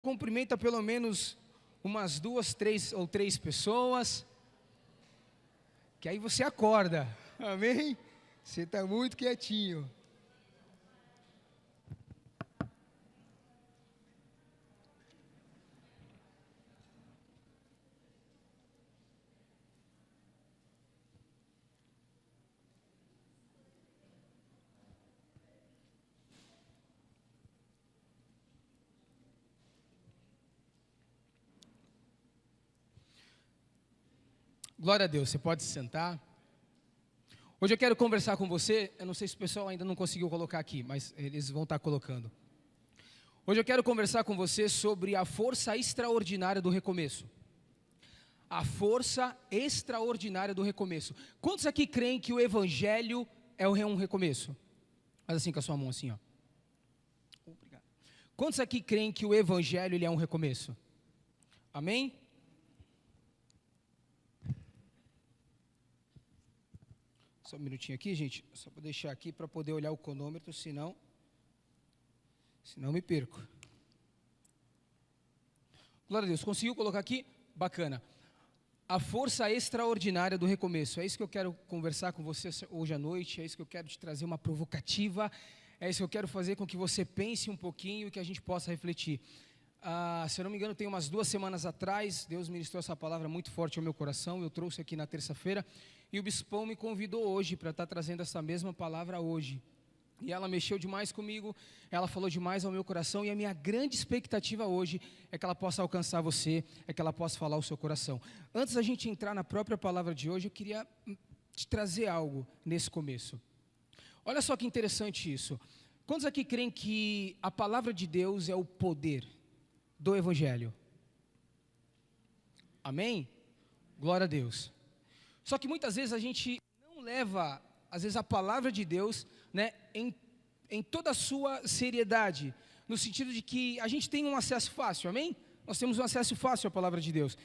Cumprimenta pelo menos umas 2, 3 ou 3 pessoas, que aí você acorda, amém? Você está muito quietinho. Glória a Deus, você pode se sentar. Hoje eu quero conversar com você, eu não sei se o pessoal ainda não conseguiu colocar aqui, mas eles vão estar colocando. Hoje eu quero conversar com você sobre a força extraordinária do recomeço. A força extraordinária do recomeço. Quantos aqui creem que o Evangelho é um recomeço? Faz assim com a sua mão, assim, ó. Obrigado. Quantos aqui creem que o Evangelho ele é um recomeço? Amém? Só um minutinho aqui, gente, só para deixar aqui para poder olhar o cronômetro, senão me perco. Glória a Deus, conseguiu colocar aqui? Bacana. A força extraordinária do recomeço, é isso que eu quero conversar com você hoje à noite, é isso que eu quero te trazer uma provocativa, é isso que eu quero fazer com que você pense um pouquinho e que a gente possa refletir. Se eu não me engano, tem umas 2 semanas atrás, Deus ministrou essa palavra muito forte ao meu coração, eu trouxe aqui na terça-feira, e o bispão me convidou hoje para estar trazendo essa mesma palavra hoje. E ela mexeu demais comigo, ela falou demais ao meu coração, e a minha grande expectativa hoje é que ela possa alcançar você, é que ela possa falar ao seu coração. Antes da gente entrar na própria palavra de hoje, eu queria te trazer algo nesse começo. Olha só que interessante isso. Quantos aqui creem que a palavra de Deus é o poder do Evangelho? Amém? Glória a Deus. Só que muitas vezes a gente não leva, às vezes, a palavra de Deus, né, em toda a sua seriedade, no sentido de que a gente tem um acesso fácil, amém? Nós temos um acesso fácil à palavra de Deus.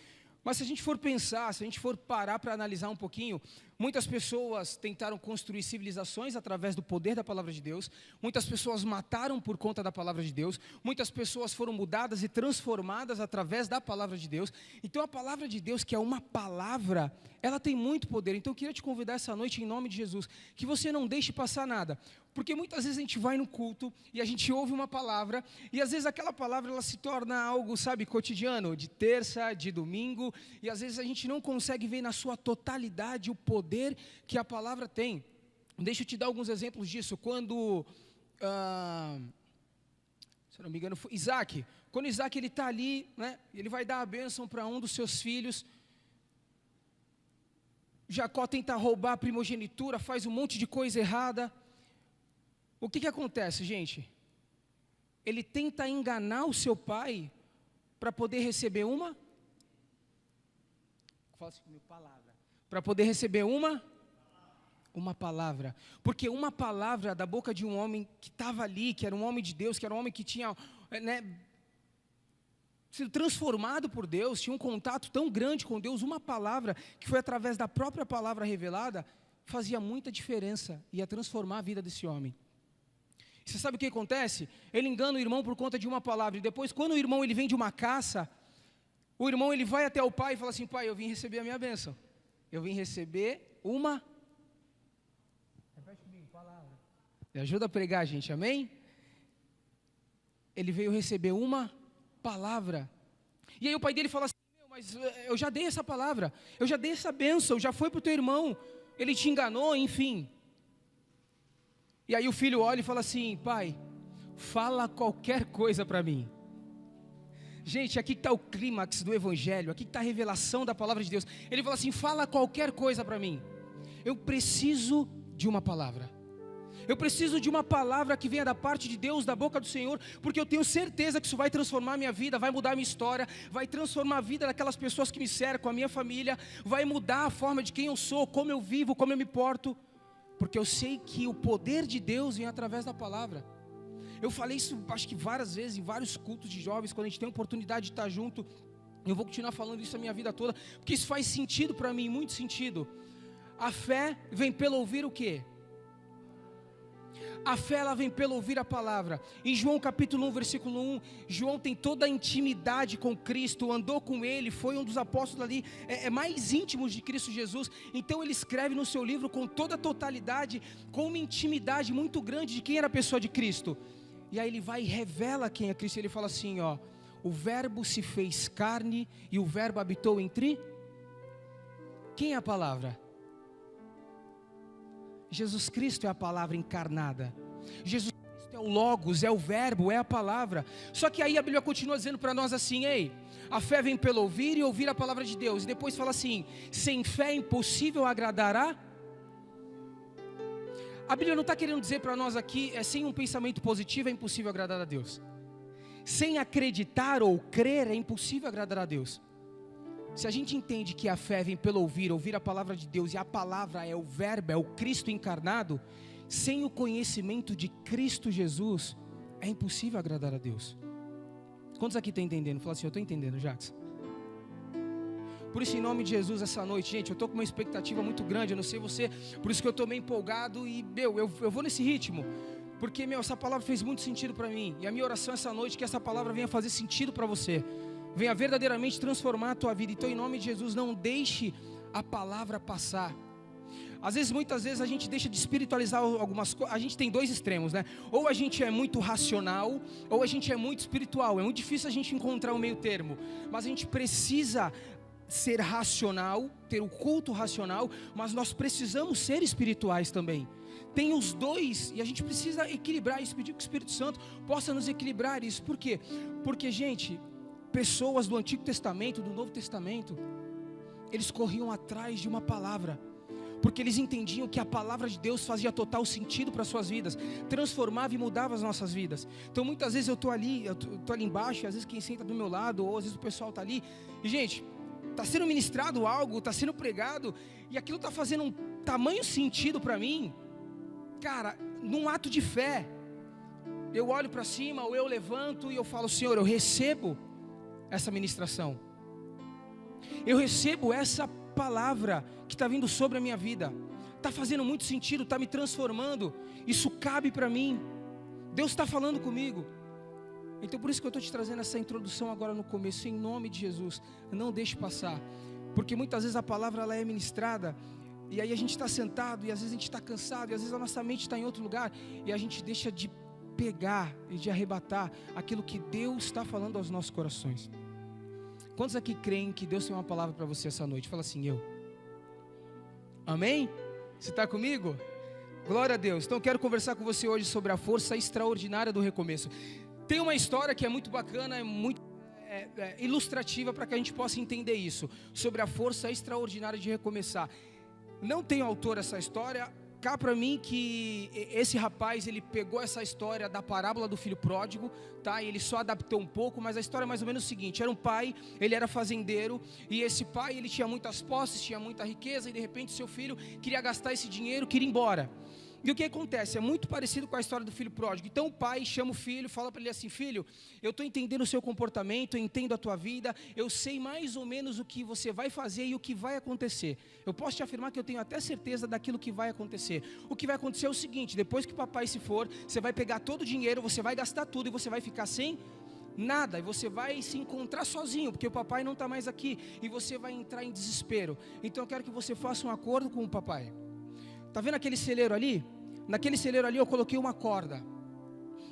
Mas se a gente for pensar, se a gente for parar para analisar um pouquinho, muitas pessoas tentaram construir civilizações através do poder da palavra de Deus, muitas pessoas mataram por conta da palavra de Deus, muitas pessoas foram mudadas e transformadas através da palavra de Deus. Então a palavra de Deus, que é uma palavra, ela tem muito poder. Então eu queria te convidar essa noite em nome de Jesus, que você não deixe passar nada, porque muitas vezes a gente vai no culto e a gente ouve uma palavra, e às vezes aquela palavra ela se torna algo, sabe, cotidiano, de terça, de domingo, e às vezes a gente não consegue ver na sua totalidade o poder que a palavra tem. Deixa eu te dar alguns exemplos disso. Quando, se eu não me engano, foi Isaac. Quando Isaac ele está ali, né, ele vai dar a bênção para um dos seus filhos. Jacó tenta roubar a primogenitura, faz um monte de coisa errada. O que acontece, gente? Ele tenta enganar o seu pai para poder receber uma... Fala assim comigo, palavra. Para poder receber uma palavra. Porque uma palavra da boca de um homem que estava ali, que era um homem de Deus, que era um homem que tinha, né, sido transformado por Deus, tinha um contato tão grande com Deus, uma palavra que foi através da própria palavra revelada, fazia muita diferença, ia transformar a vida desse homem. Você sabe o que acontece? Ele engana o irmão por conta de uma palavra, e depois quando o irmão ele vem de uma caça, o irmão ele vai até o pai e fala assim: pai, eu vim receber a minha bênção, eu vim receber uma... Repete comigo, palavra. Me ajuda a pregar, gente, amém? Ele veio receber uma palavra, e aí o pai dele fala assim: mas eu já dei essa palavra, eu já dei essa bênção, já foi para o teu irmão, ele te enganou, enfim. E aí o filho olha e fala assim: pai, fala qualquer coisa para mim. Gente, aqui está o clímax do Evangelho, aqui está a revelação da palavra de Deus. Ele fala assim: fala qualquer coisa para mim. Eu preciso de uma palavra. Eu preciso de uma palavra que venha da parte de Deus, da boca do Senhor, porque eu tenho certeza que isso vai transformar a minha vida, vai mudar a minha história, vai transformar a vida daquelas pessoas que me cercam, a minha família, vai mudar a forma de quem eu sou, como eu vivo, como eu me porto, porque eu sei que o poder de Deus vem através da palavra. Eu falei isso acho que várias vezes em vários cultos de jovens, quando a gente tem a oportunidade de estar junto. Eu vou continuar falando isso a minha vida toda, porque isso faz sentido para mim, muito sentido. A fé vem pelo ouvir o quê? A fé, ela vem pelo ouvir a palavra. Em João capítulo 1, versículo 1, João tem toda a intimidade com Cristo, andou com Ele, foi um dos apóstolos ali mais íntimos de Cristo Jesus. Então ele escreve no seu livro com toda a totalidade, com uma intimidade muito grande de quem era a pessoa de Cristo. E aí ele vai e revela quem é Cristo. Ele fala assim, ó: o verbo se fez carne e o verbo habitou entre... Quem é a palavra? Jesus Cristo é a palavra encarnada. Jesus Cristo é o Logos, é o verbo, é a palavra. Só que aí a Bíblia continua dizendo para nós assim: ei, a fé vem pelo ouvir e ouvir a palavra de Deus. E depois fala assim: sem fé é impossível agradar a... A Bíblia não está querendo dizer para nós aqui, sem um pensamento positivo é impossível agradar a Deus. Sem acreditar ou crer é impossível agradar a Deus. Se a gente entende que a fé vem pelo ouvir a palavra de Deus, e a palavra é o verbo, é o Cristo encarnado, sem o conhecimento de Cristo Jesus, é impossível agradar a Deus. Quantos aqui estão entendendo? Fala assim: eu estou entendendo, Jackson. Por isso, em nome de Jesus, essa noite, gente, eu estou com uma expectativa muito grande, eu não sei você, por isso que eu estou meio empolgado e, eu vou nesse ritmo, porque, essa palavra fez muito sentido para mim, e a minha oração essa noite é que essa palavra venha fazer sentido para você, venha verdadeiramente transformar a tua vida. Então, em nome de Jesus, não deixe a palavra passar. Às vezes, muitas vezes a gente deixa de espiritualizar algumas coisas. A gente tem dois extremos, né? Ou a gente é muito racional, ou a gente é muito espiritual. É muito difícil a gente encontrar um meio termo, mas a gente precisa ser racional, ter o culto racional, mas nós precisamos ser espirituais também. Tem os dois, e a gente precisa equilibrar isso, pedir que o Espírito Santo possa nos equilibrar isso. Por quê? Porque, gente, pessoas do Antigo Testamento, do Novo Testamento, eles corriam atrás de uma palavra, porque eles entendiam que a palavra de Deus fazia total sentido para as suas vidas, transformava e mudava as nossas vidas. Então muitas vezes eu estou ali embaixo, e às vezes quem senta do meu lado, ou às vezes o pessoal está ali, e gente, está sendo ministrado algo, está sendo pregado, e aquilo está fazendo um tamanho sentido para mim, cara, num ato de fé, eu olho para cima, ou eu levanto e eu falo: Senhor, eu recebo essa ministração, eu recebo essa palavra que está vindo sobre a minha vida, está fazendo muito sentido, está me transformando, isso cabe para mim, Deus está falando comigo. Então por isso que eu estou te trazendo essa introdução agora no começo, em nome de Jesus. Não deixe passar, porque muitas vezes a palavra ela é ministrada, e aí a gente está sentado, e às vezes a gente está cansado, e às vezes a nossa mente está em outro lugar, e a gente deixa de pegar e de arrebatar aquilo que Deus está falando aos nossos corações. Quantos aqui creem que Deus tem uma palavra para você essa noite? Fala assim: eu. Amém? Você está comigo? Glória a Deus. Então eu quero conversar com você hoje sobre a força extraordinária do recomeço. Tem uma história que é muito bacana, é muito ilustrativa para que a gente possa entender isso, sobre a força extraordinária de recomeçar. Não tem autor essa história. Cá para mim que esse rapaz, ele pegou essa história da parábola do filho pródigo, tá? E ele só adaptou um pouco, mas a história é mais ou menos o seguinte: era um pai, ele era fazendeiro, e esse pai, ele tinha muitas posses, tinha muita riqueza, e de repente seu filho queria gastar esse dinheiro, queria ir embora. E o que acontece? É muito parecido com a história do filho pródigo. Então o pai chama o filho, fala para ele assim: filho, eu estou entendendo o seu comportamento, eu entendo a tua vida, eu sei mais ou menos o que você vai fazer e o que vai acontecer. Eu posso te afirmar que eu tenho até certeza daquilo que vai acontecer. O que vai acontecer é o seguinte: depois que o papai se for, você vai pegar todo o dinheiro, você vai gastar tudo e você vai ficar sem nada, e você vai se encontrar sozinho, porque o papai não está mais aqui, e você vai entrar em desespero. Então eu quero que você faça um acordo com o papai. Está vendo aquele celeiro ali? Naquele celeiro ali eu coloquei uma corda,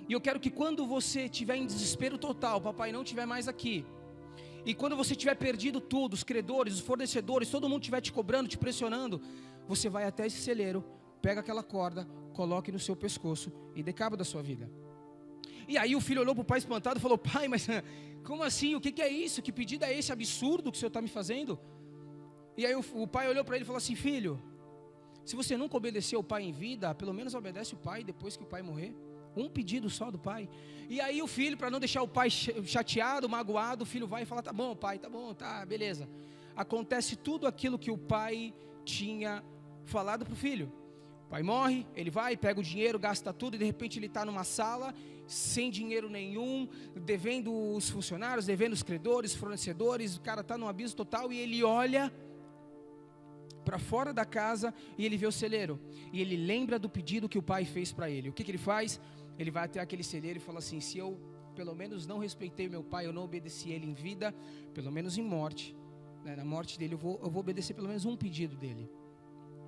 e eu quero que quando você estiver em desespero total, o papai não estiver mais aqui, e quando você tiver perdido tudo, os credores, os fornecedores, todo mundo estiver te cobrando, te pressionando, você vai até esse celeiro, pega aquela corda, coloque no seu pescoço e dê cabo da sua vida. E aí o filho olhou para o pai espantado e falou: pai, mas como assim? O que é isso? Que pedido é esse absurdo que o senhor está me fazendo? E aí o pai olhou para ele e falou assim: filho, se você nunca obedeceu o pai em vida, pelo menos obedece o pai depois que o pai morrer. Um pedido só do pai. E aí o filho, para não deixar o pai chateado, magoado, o filho vai e fala: tá bom pai, tá bom, tá, beleza. Acontece tudo aquilo que o pai tinha falado para o filho. O pai morre, ele vai, pega o dinheiro, gasta tudo, e de repente ele está numa sala, sem dinheiro nenhum, devendo os funcionários, devendo os credores, fornecedores, o cara está num abismo total, e ele olha para fora da casa e ele vê o celeiro. E ele lembra do pedido que o pai fez para ele. O que ele faz? Ele vai até aquele celeiro e fala assim: se eu pelo menos não respeitei meu pai, eu não obedeci ele em vida, pelo menos em morte, né, na morte dele eu vou obedecer pelo menos um pedido dele.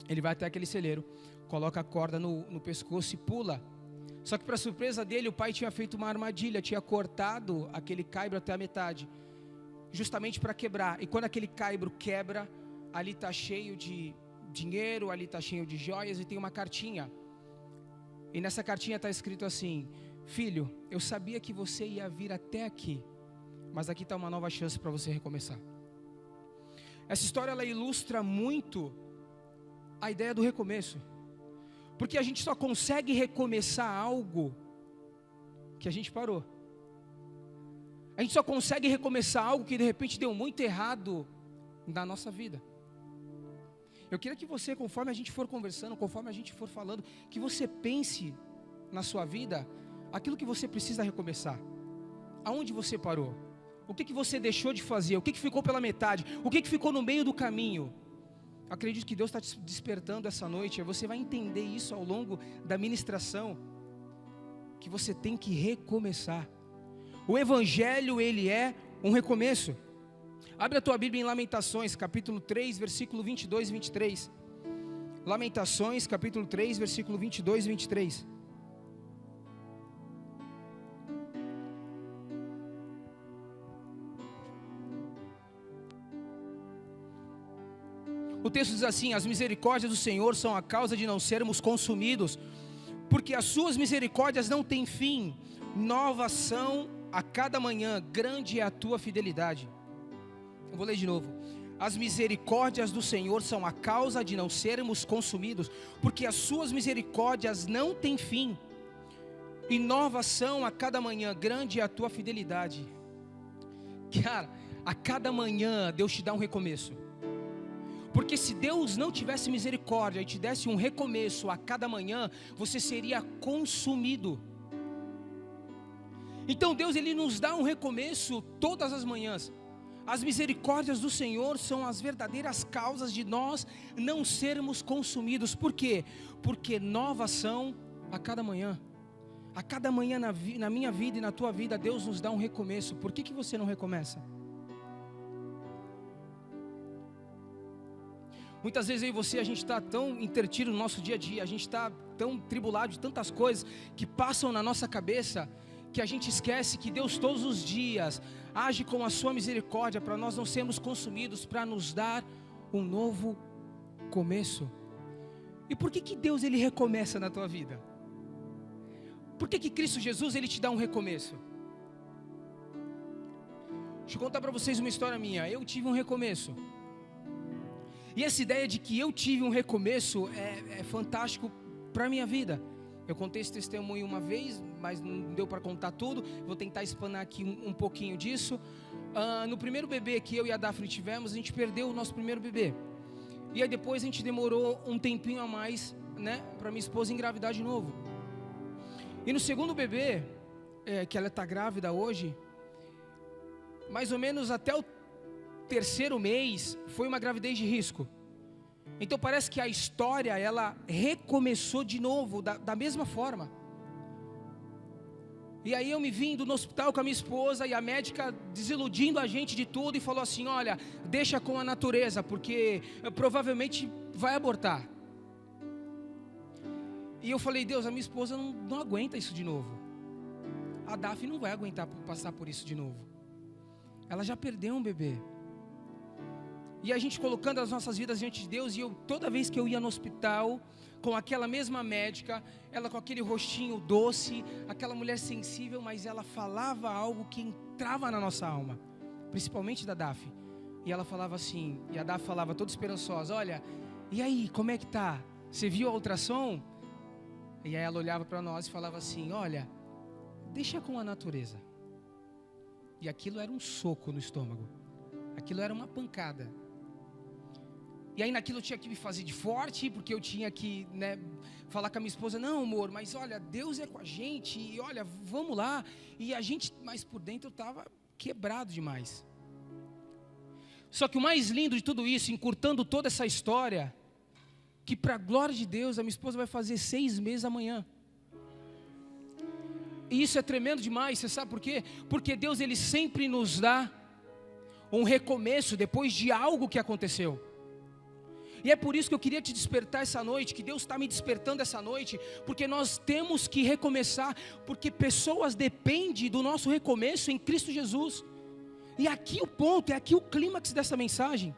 Ele vai até aquele celeiro, coloca a corda no pescoço e pula. Só que para surpresa dele, o pai tinha feito uma armadilha, tinha cortado aquele caibro até a metade, justamente para quebrar. E quando aquele caibro quebra, ali está cheio de dinheiro, ali está cheio de joias e tem uma cartinha. E nessa cartinha está escrito assim: filho, eu sabia que você ia vir até aqui, mas aqui está uma nova chance para você recomeçar. Essa história ela ilustra muito a ideia do recomeço, porque a gente só consegue recomeçar algo que a gente parou. A gente só consegue recomeçar algo que de repente deu muito errado na nossa vida. Eu queria que você, conforme a gente for conversando, conforme a gente for falando, que você pense na sua vida aquilo que você precisa recomeçar. Aonde você parou? O que você deixou de fazer? O que ficou pela metade? O que ficou no meio do caminho? Acredito que Deus está te despertando essa noite. Você vai entender isso ao longo da ministração, que você tem que recomeçar. O Evangelho, ele é um recomeço. Abre a tua Bíblia em Lamentações, capítulo 3, versículo 22 e 23. Lamentações, capítulo 3, versículo 22 e 23. O texto diz assim: as misericórdias do Senhor são a causa de não sermos consumidos, porque as suas misericórdias não têm fim, novas são a cada manhã, grande é a tua fidelidade. Eu vou ler de novo. As misericórdias do Senhor são a causa de não sermos consumidos, porque as suas misericórdias não têm fim, e novas são a cada manhã, grande é a tua fidelidade. Cara, a cada manhã Deus te dá um recomeço. Porque se Deus não tivesse misericórdia e te desse um recomeço a cada manhã, você seria consumido. Então Deus, ele nos dá um recomeço todas as manhãs. As misericórdias do Senhor são as verdadeiras causas de nós não sermos consumidos. Por quê? Porque novas são a cada manhã. A cada manhã na minha vida e na tua vida, Deus nos dá um recomeço. Por que você não recomeça? Muitas vezes eu e você, a gente está tão entretido no nosso dia a dia, a gente está tão tribulado de tantas coisas que passam na nossa cabeça, que a gente esquece que Deus todos os dias age com a sua misericórdia para nós não sermos consumidos, para nos dar um novo começo. E por que Deus, ele recomeça na tua vida? Por que Cristo Jesus, ele te dá um recomeço? Deixa eu contar para vocês uma história minha. Eu tive um recomeço. E essa ideia de que eu tive um recomeço é fantástico para a minha vida. Eu contei esse testemunho uma vez, mas não deu para contar tudo. Vou tentar explanar aqui um pouquinho disso. No primeiro bebê que eu e a Daphne tivemos, a gente perdeu o nosso primeiro bebê. E aí depois a gente demorou um tempinho a mais, né, para minha esposa engravidar de novo. E no segundo bebê, que ela está grávida hoje, mais ou menos até o terceiro mês, foi uma gravidez de risco. Então parece que a história, ela recomeçou de novo, da mesma forma. E aí eu me vim no hospital com a minha esposa, e a médica desiludindo a gente de tudo, e falou assim: olha, deixa com a natureza, porque provavelmente vai abortar. E eu falei: Deus, a minha esposa não aguenta isso de novo. A Daphne não vai aguentar passar por isso de novo. Ela já perdeu um bebê. E a gente colocando as nossas vidas diante de Deus. E toda vez que eu ia no hospital, com aquela mesma médica, ela com aquele rostinho doce, aquela mulher sensível, mas ela falava algo que entrava na nossa alma, principalmente da Daphne. E ela falava assim, e a Daphne falava toda esperançosa: olha, e aí, como é que tá? Você viu a ultrassom? E aí ela olhava para nós e falava assim: olha, deixa com a natureza. E aquilo era um soco no estômago, aquilo era uma pancada. E aí naquilo eu tinha que me fazer de forte, porque eu tinha que, né, falar com a minha esposa: não, amor, mas olha, Deus é com a gente, e olha, vamos lá. E a gente, mas por dentro eu estava quebrado demais. Só que o mais lindo de tudo isso, encurtando toda essa história, que para a glória de Deus, a minha esposa vai fazer 6 meses amanhã. E isso é tremendo demais, você sabe por quê? Porque Deus, Ele sempre nos dá um recomeço depois de algo que aconteceu. E é por isso que eu queria te despertar essa noite, que Deus está me despertando essa noite, porque nós temos que recomeçar, porque pessoas dependem do nosso recomeço em Cristo Jesus. E aqui o ponto, é aqui o clímax dessa mensagem.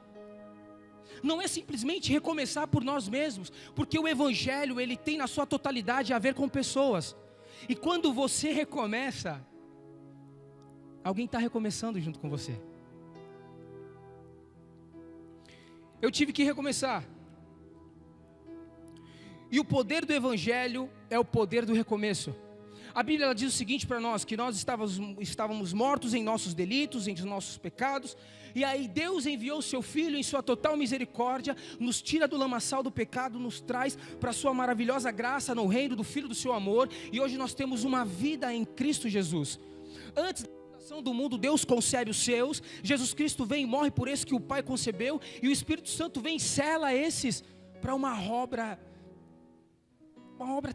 Não é simplesmente recomeçar por nós mesmos, porque o Evangelho, ele tem na sua totalidade a ver com pessoas. E quando você recomeça, alguém está recomeçando junto com você. Eu tive que recomeçar. E o poder do Evangelho é o poder do recomeço. A Bíblia ela diz o seguinte para nós, que nós estávamos mortos em nossos delitos, em nossos pecados, e aí Deus enviou o seu Filho em sua total misericórdia, nos tira do lamaçal do pecado, nos traz para a sua maravilhosa graça no reino do Filho do seu amor, e hoje nós temos uma vida em Cristo Jesus. Antes da fundação do mundo, Deus concebe os seus, Jesus Cristo vem e morre por esse que o Pai concebeu, e o Espírito Santo vem e sela esses para uma obra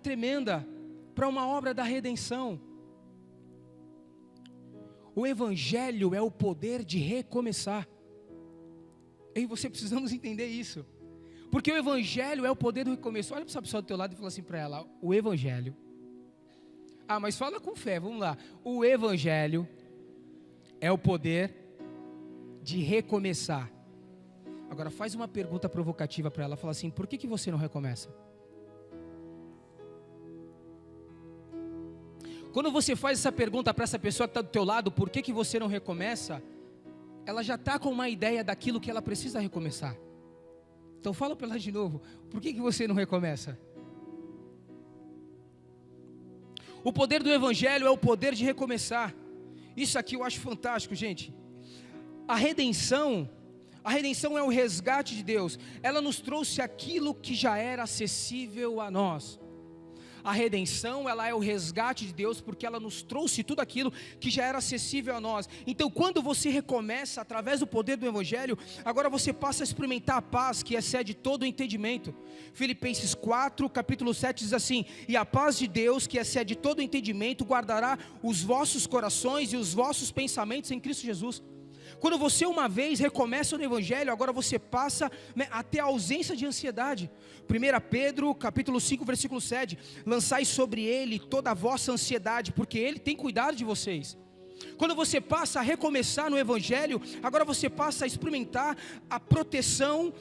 tremenda, para uma obra da redenção. O Evangelho é o poder de recomeçar. Eu e você precisamos entender isso, porque o Evangelho é o poder do recomeço. Olha para essa pessoa do teu lado e fala assim para ela: o Evangelho. Mas fala com fé, vamos lá. O Evangelho é o poder de recomeçar. Agora faz uma pergunta provocativa para ela, fala assim: por que você não recomeça? Quando você faz essa pergunta para essa pessoa que está do teu lado, por que você não recomeça? Ela já está com uma ideia daquilo que ela precisa recomeçar. Então fala para ela de novo: por que você não recomeça? O poder do Evangelho é o poder de recomeçar. Isso aqui eu acho fantástico, gente. A redenção é o resgate de Deus. Ela nos trouxe aquilo que já era acessível a nós. A redenção, ela é o resgate de Deus, porque ela nos trouxe tudo aquilo que já era acessível a nós. Então, quando você recomeça através do poder do Evangelho, agora você passa a experimentar a paz que excede todo o entendimento. Filipenses 4, capítulo 7 diz assim: e a paz de Deus, que excede todo o entendimento, guardará os vossos corações e os vossos pensamentos em Cristo Jesus. Quando você uma vez recomeça no Evangelho, agora você passa a ter a ausência de ansiedade. 1 Pedro capítulo 5 versículo 7: lançai sobre ele toda a vossa ansiedade, porque ele tem cuidado de vocês. Quando você passa a recomeçar no Evangelho, agora você passa a experimentar a proteção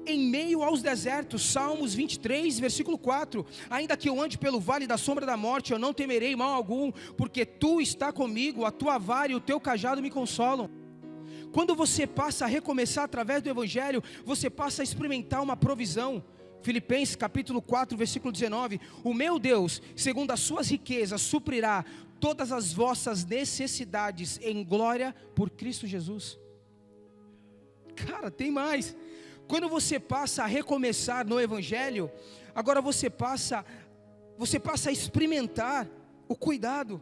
em meio aos desertos. Salmos 23 versículo 4: ainda que eu ande pelo vale da sombra da morte, eu não temerei mal algum, porque tu está comigo, a tua vara e o teu cajado me consolam. Quando você passa a recomeçar através do Evangelho, você passa a experimentar uma provisão. Filipenses capítulo 4 versículo 19: o meu Deus, segundo as suas riquezas, suprirá todas as vossas necessidades em glória por Cristo Jesus. Cara, tem mais. Quando você passa a recomeçar no Evangelho, agora você passa a experimentar o cuidado.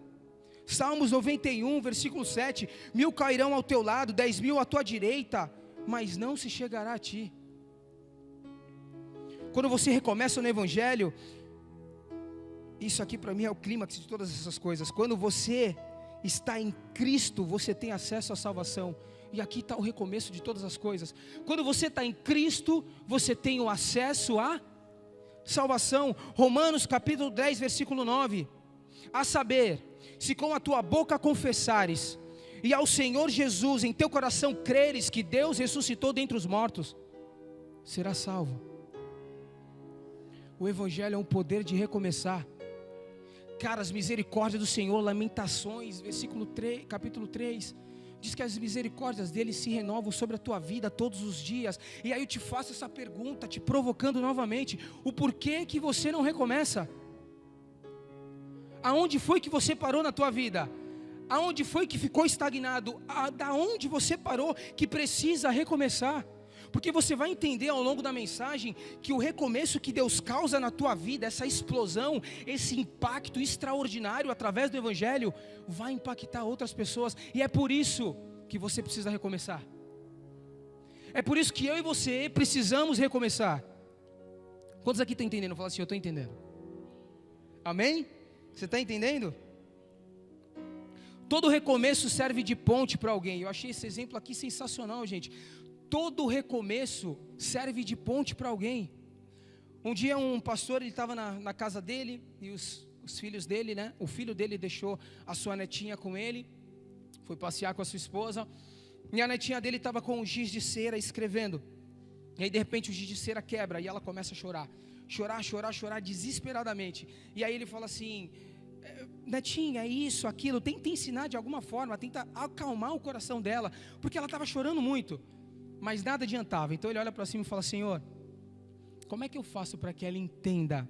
Salmos 91, versículo 7: 1000 cairão ao teu lado, 10.000 à tua direita, mas não se chegará a ti. Quando você recomeça no Evangelho, isso aqui para mim é o clímax de todas essas coisas. Quando você está em Cristo, você tem acesso à salvação. E aqui está o recomeço de todas as coisas. Quando você está em Cristo, você tem o acesso à salvação. Romanos capítulo 10, versículo 9: a saber, se com a tua boca confessares, e ao Senhor Jesus em teu coração creres que Deus ressuscitou dentre os mortos, serás salvo. O Evangelho é um poder de recomeçar. Cara, as misericórdias do Senhor, Lamentações, capítulo 3, diz que as misericórdias dele se renovam sobre a tua vida todos os dias. E aí eu te faço essa pergunta, te provocando novamente: o porquê que você não recomeça? Aonde foi que você parou na tua vida? Aonde foi que ficou estagnado? Da onde você parou que precisa recomeçar? Porque você vai entender ao longo da mensagem que o recomeço que Deus causa na tua vida, essa explosão, esse impacto extraordinário através do Evangelho, vai impactar outras pessoas. E é por isso que você precisa recomeçar. É por isso que eu e você precisamos recomeçar. Quantos aqui estão entendendo? Fala assim, eu estou entendendo. Amém? Você está entendendo? Todo recomeço serve de ponte para alguém. Eu achei esse exemplo aqui sensacional, gente. Todo recomeço serve de ponte para alguém. Um dia um pastor, ele estava na casa dele, e os filhos dele, né? O filho dele deixou a sua netinha com ele, foi passear com a sua esposa, e a netinha dele estava com um giz de cera escrevendo. E aí de repente o giz de cera quebra, e ela começa a chorar desesperadamente. E aí ele fala assim: netinha, é isso, aquilo, tenta ensinar de alguma forma, tenta acalmar o coração dela, porque ela estava chorando muito, mas nada adiantava. Então ele olha para cima e fala: Senhor, como é que eu faço para que ela entenda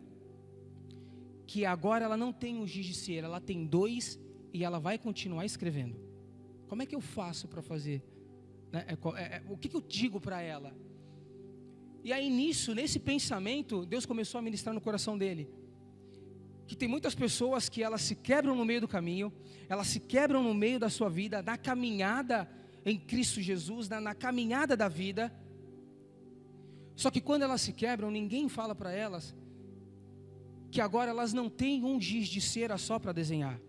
que agora ela não tem um giz de cera, ela tem 2 e ela vai continuar escrevendo? Como é que eu faço para fazer? O que eu digo para ela? E aí nesse pensamento, Deus começou a ministrar no coração dele, que tem muitas pessoas que elas se quebram no meio do caminho, elas se quebram no meio da sua vida, na caminhada em Cristo Jesus, na caminhada da vida. Só que quando elas se quebram, ninguém fala para elas que agora elas não têm um giz de cera só para desenhar.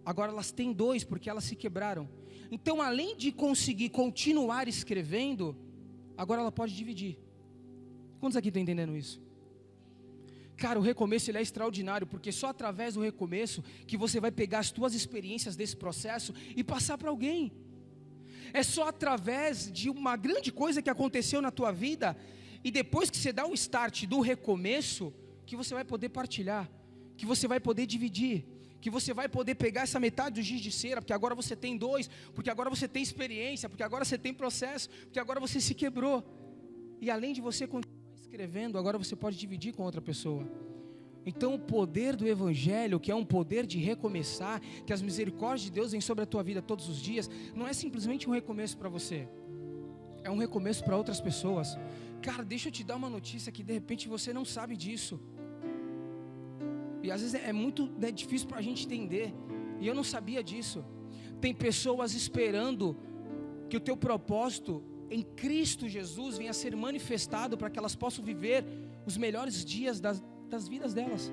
Agora elas têm 2, porque elas se quebraram. Então, além de conseguir continuar escrevendo, agora ela pode dividir. Quantos aqui estão entendendo isso? Cara, o recomeço ele é extraordinário, porque só através do recomeço que você vai pegar as tuas experiências desse processo e passar para alguém. É só através de uma grande coisa que aconteceu na tua vida, e depois que você dá o start do recomeço, que você vai poder partilhar, que você vai poder dividir, que você vai poder pegar essa metade do giz de cera, porque agora você tem 2, porque agora você tem experiência, porque agora você tem processo, porque agora você se quebrou. E além de você continuar escrevendo, agora você pode dividir com outra pessoa. Então o poder do Evangelho, que é um poder de recomeçar, que as misericórdias de Deus vêm sobre a tua vida todos os dias, não é simplesmente um recomeço para você, é um recomeço para outras pessoas. Cara, deixa eu te dar uma notícia que de repente você não sabe disso, e às vezes é muito difícil para a gente entender, e eu não sabia disso. Tem pessoas esperando que o teu propósito em Cristo Jesus venha a ser manifestado, para que elas possam viver os melhores dias das vidas delas.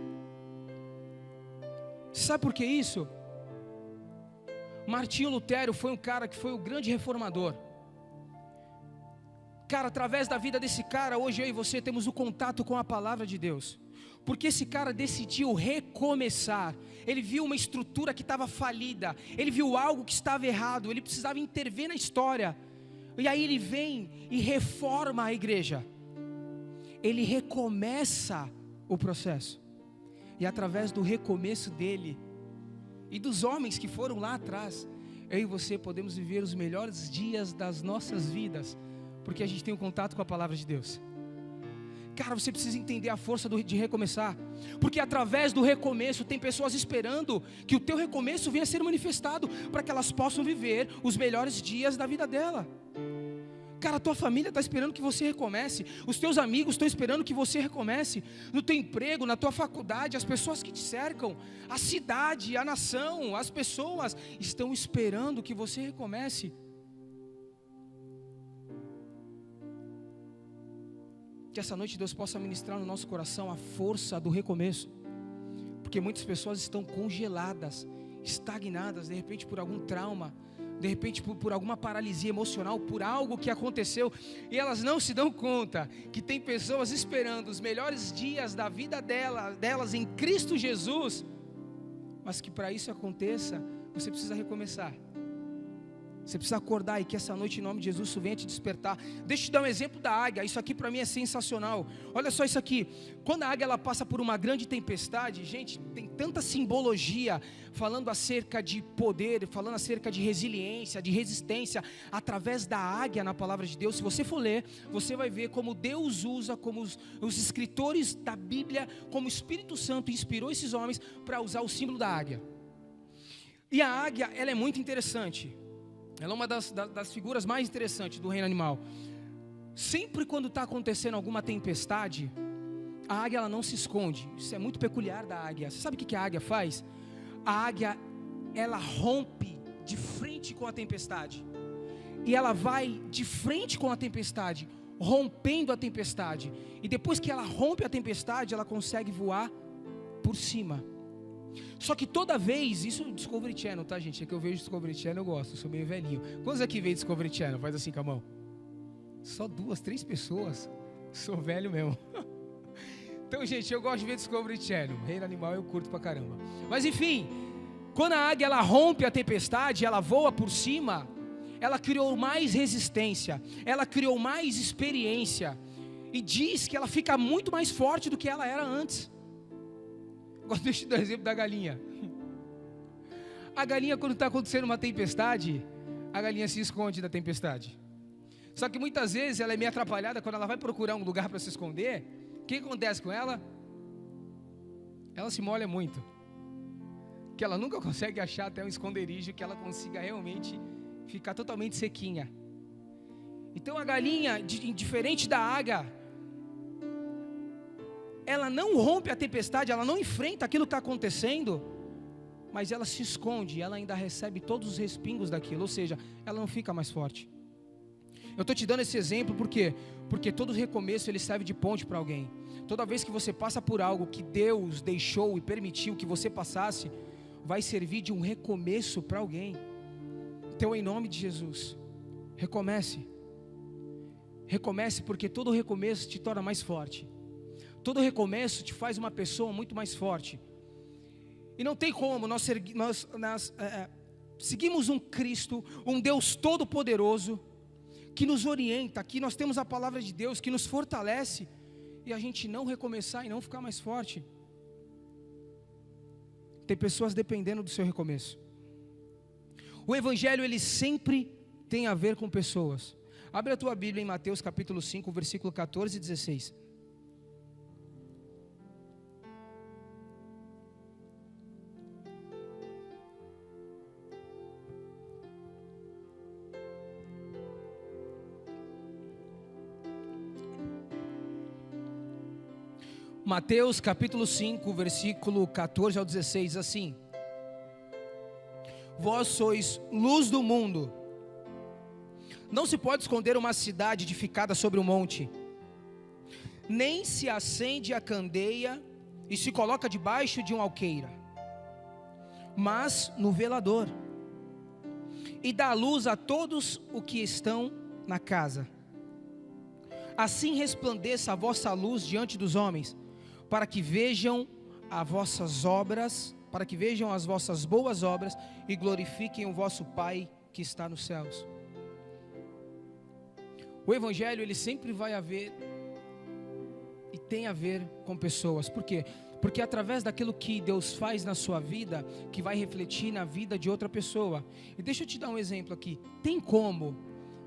Sabe por que isso? Martinho Lutero foi um cara que foi o grande reformador. Cara, através da vida desse cara, hoje eu e você temos o contato com a palavra de Deus, porque esse cara decidiu recomeçar. Ele viu uma estrutura que estava falida, ele viu algo que estava errado, ele precisava intervir na história, e aí ele vem e reforma a igreja, ele recomeça o processo, e através do recomeço dele, e dos homens que foram lá atrás, eu e você podemos viver os melhores dias das nossas vidas, porque a gente tem um contato com a palavra de Deus. Cara, você precisa entender a força de recomeçar, porque através do recomeço tem pessoas esperando que o teu recomeço venha a ser manifestado, para que elas possam viver os melhores dias da vida dela. Cara, a tua família está esperando que você recomece, os teus amigos estão esperando que você recomece, no teu emprego, na tua faculdade, as pessoas que te cercam, a cidade, a nação, as pessoas estão esperando que você recomece. Que essa noite Deus possa ministrar no nosso coração a força do recomeço, porque muitas pessoas estão congeladas, estagnadas, de repente por algum trauma, de repente por alguma paralisia emocional, por algo que aconteceu, e elas não se dão conta que tem pessoas esperando os melhores dias da vida delas em Cristo Jesus, mas que para isso aconteça, você precisa recomeçar. Você precisa acordar, e que essa noite, em nome de Jesus, isso venha te despertar. Deixa eu te dar um exemplo da águia. Isso aqui para mim é sensacional. Olha só isso aqui. Quando a águia ela passa por uma grande tempestade, gente, tem tanta simbologia falando acerca de poder, falando acerca de resiliência, de resistência, através da águia na palavra de Deus. Se você for ler, você vai ver como Deus usa, como os escritores da Bíblia, como o Espírito Santo inspirou esses homens para usar o símbolo da águia. E a águia, ela é muito interessante. Ela é uma das figuras mais interessantes do reino animal. Sempre quando está acontecendo alguma tempestade, a águia ela não se esconde. Isso é muito peculiar da águia. Você sabe o que a águia faz? A águia, ela rompe de frente com a tempestade. e ela vai de frente com a tempestade, rompendo a tempestade. E depois que ela rompe a tempestade, ela consegue voar por cima. Só que toda vez, isso é Discovery Channel, tá, gente? É que eu vejo Discovery Channel, eu gosto, eu sou meio velhinho. Quantos aqui veem Discovery Channel? Faz assim com a mão. Só 2, 3 pessoas. Sou velho mesmo. Então, gente, eu gosto de ver Discovery Channel. Reino animal eu curto pra caramba. Mas enfim, quando a águia ela rompe a tempestade, ela voa por cima, ela criou mais resistência, ela criou mais experiência, e diz que ela fica muito mais forte do que ela era antes. Agora deixa eu dar o exemplo da galinha. A galinha, quando está acontecendo uma tempestade, a galinha se esconde da tempestade. Só que muitas vezes ela é meio atrapalhada. Quando ela vai procurar um lugar para se esconder, o que acontece com ela? Ela se molha muito, que ela nunca consegue achar até um esconderijo que ela consiga realmente ficar totalmente sequinha. Então a galinha, diferente da águia, ela não rompe a tempestade, ela não enfrenta aquilo que está acontecendo, mas ela se esconde, ela ainda recebe todos os respingos daquilo, ou seja, ela não fica mais forte. Eu estou te dando esse exemplo porque todo recomeço ele serve de ponte para alguém. Toda vez que você passa por algo que Deus deixou e permitiu que você passasse, vai servir de um recomeço para alguém. Então, em nome de Jesus, recomece. Recomece, porque todo recomeço te torna mais forte. Todo recomeço te faz uma pessoa muito mais forte. E não tem como, nós seguimos um Cristo, um Deus todo-poderoso, que nos orienta, que nós temos a palavra de Deus, que nos fortalece, e a gente não recomeçar e não ficar mais forte. Tem pessoas dependendo do seu recomeço. O Evangelho, ele sempre tem a ver com pessoas. Abre a tua Bíblia em Mateus capítulo 5, versículo 14 e 16. Mateus capítulo 5, versículo 14 ao 16, assim: Vós sois luz do mundo. Não se pode esconder uma cidade edificada sobre um monte, nem se acende a candeia e se coloca debaixo de uma alqueira, mas no velador, e dá luz a todos os que estão na casa. Assim resplandeça a vossa luz diante dos homens, para que vejam as vossas obras, para que vejam as vossas boas obras e glorifiquem o vosso Pai que está nos céus. O Evangelho, ele sempre vai haver e tem a ver com pessoas. Por quê? Porque é através daquilo que Deus faz na sua vida, que vai refletir na vida de outra pessoa. E deixa eu te dar um exemplo aqui. Tem como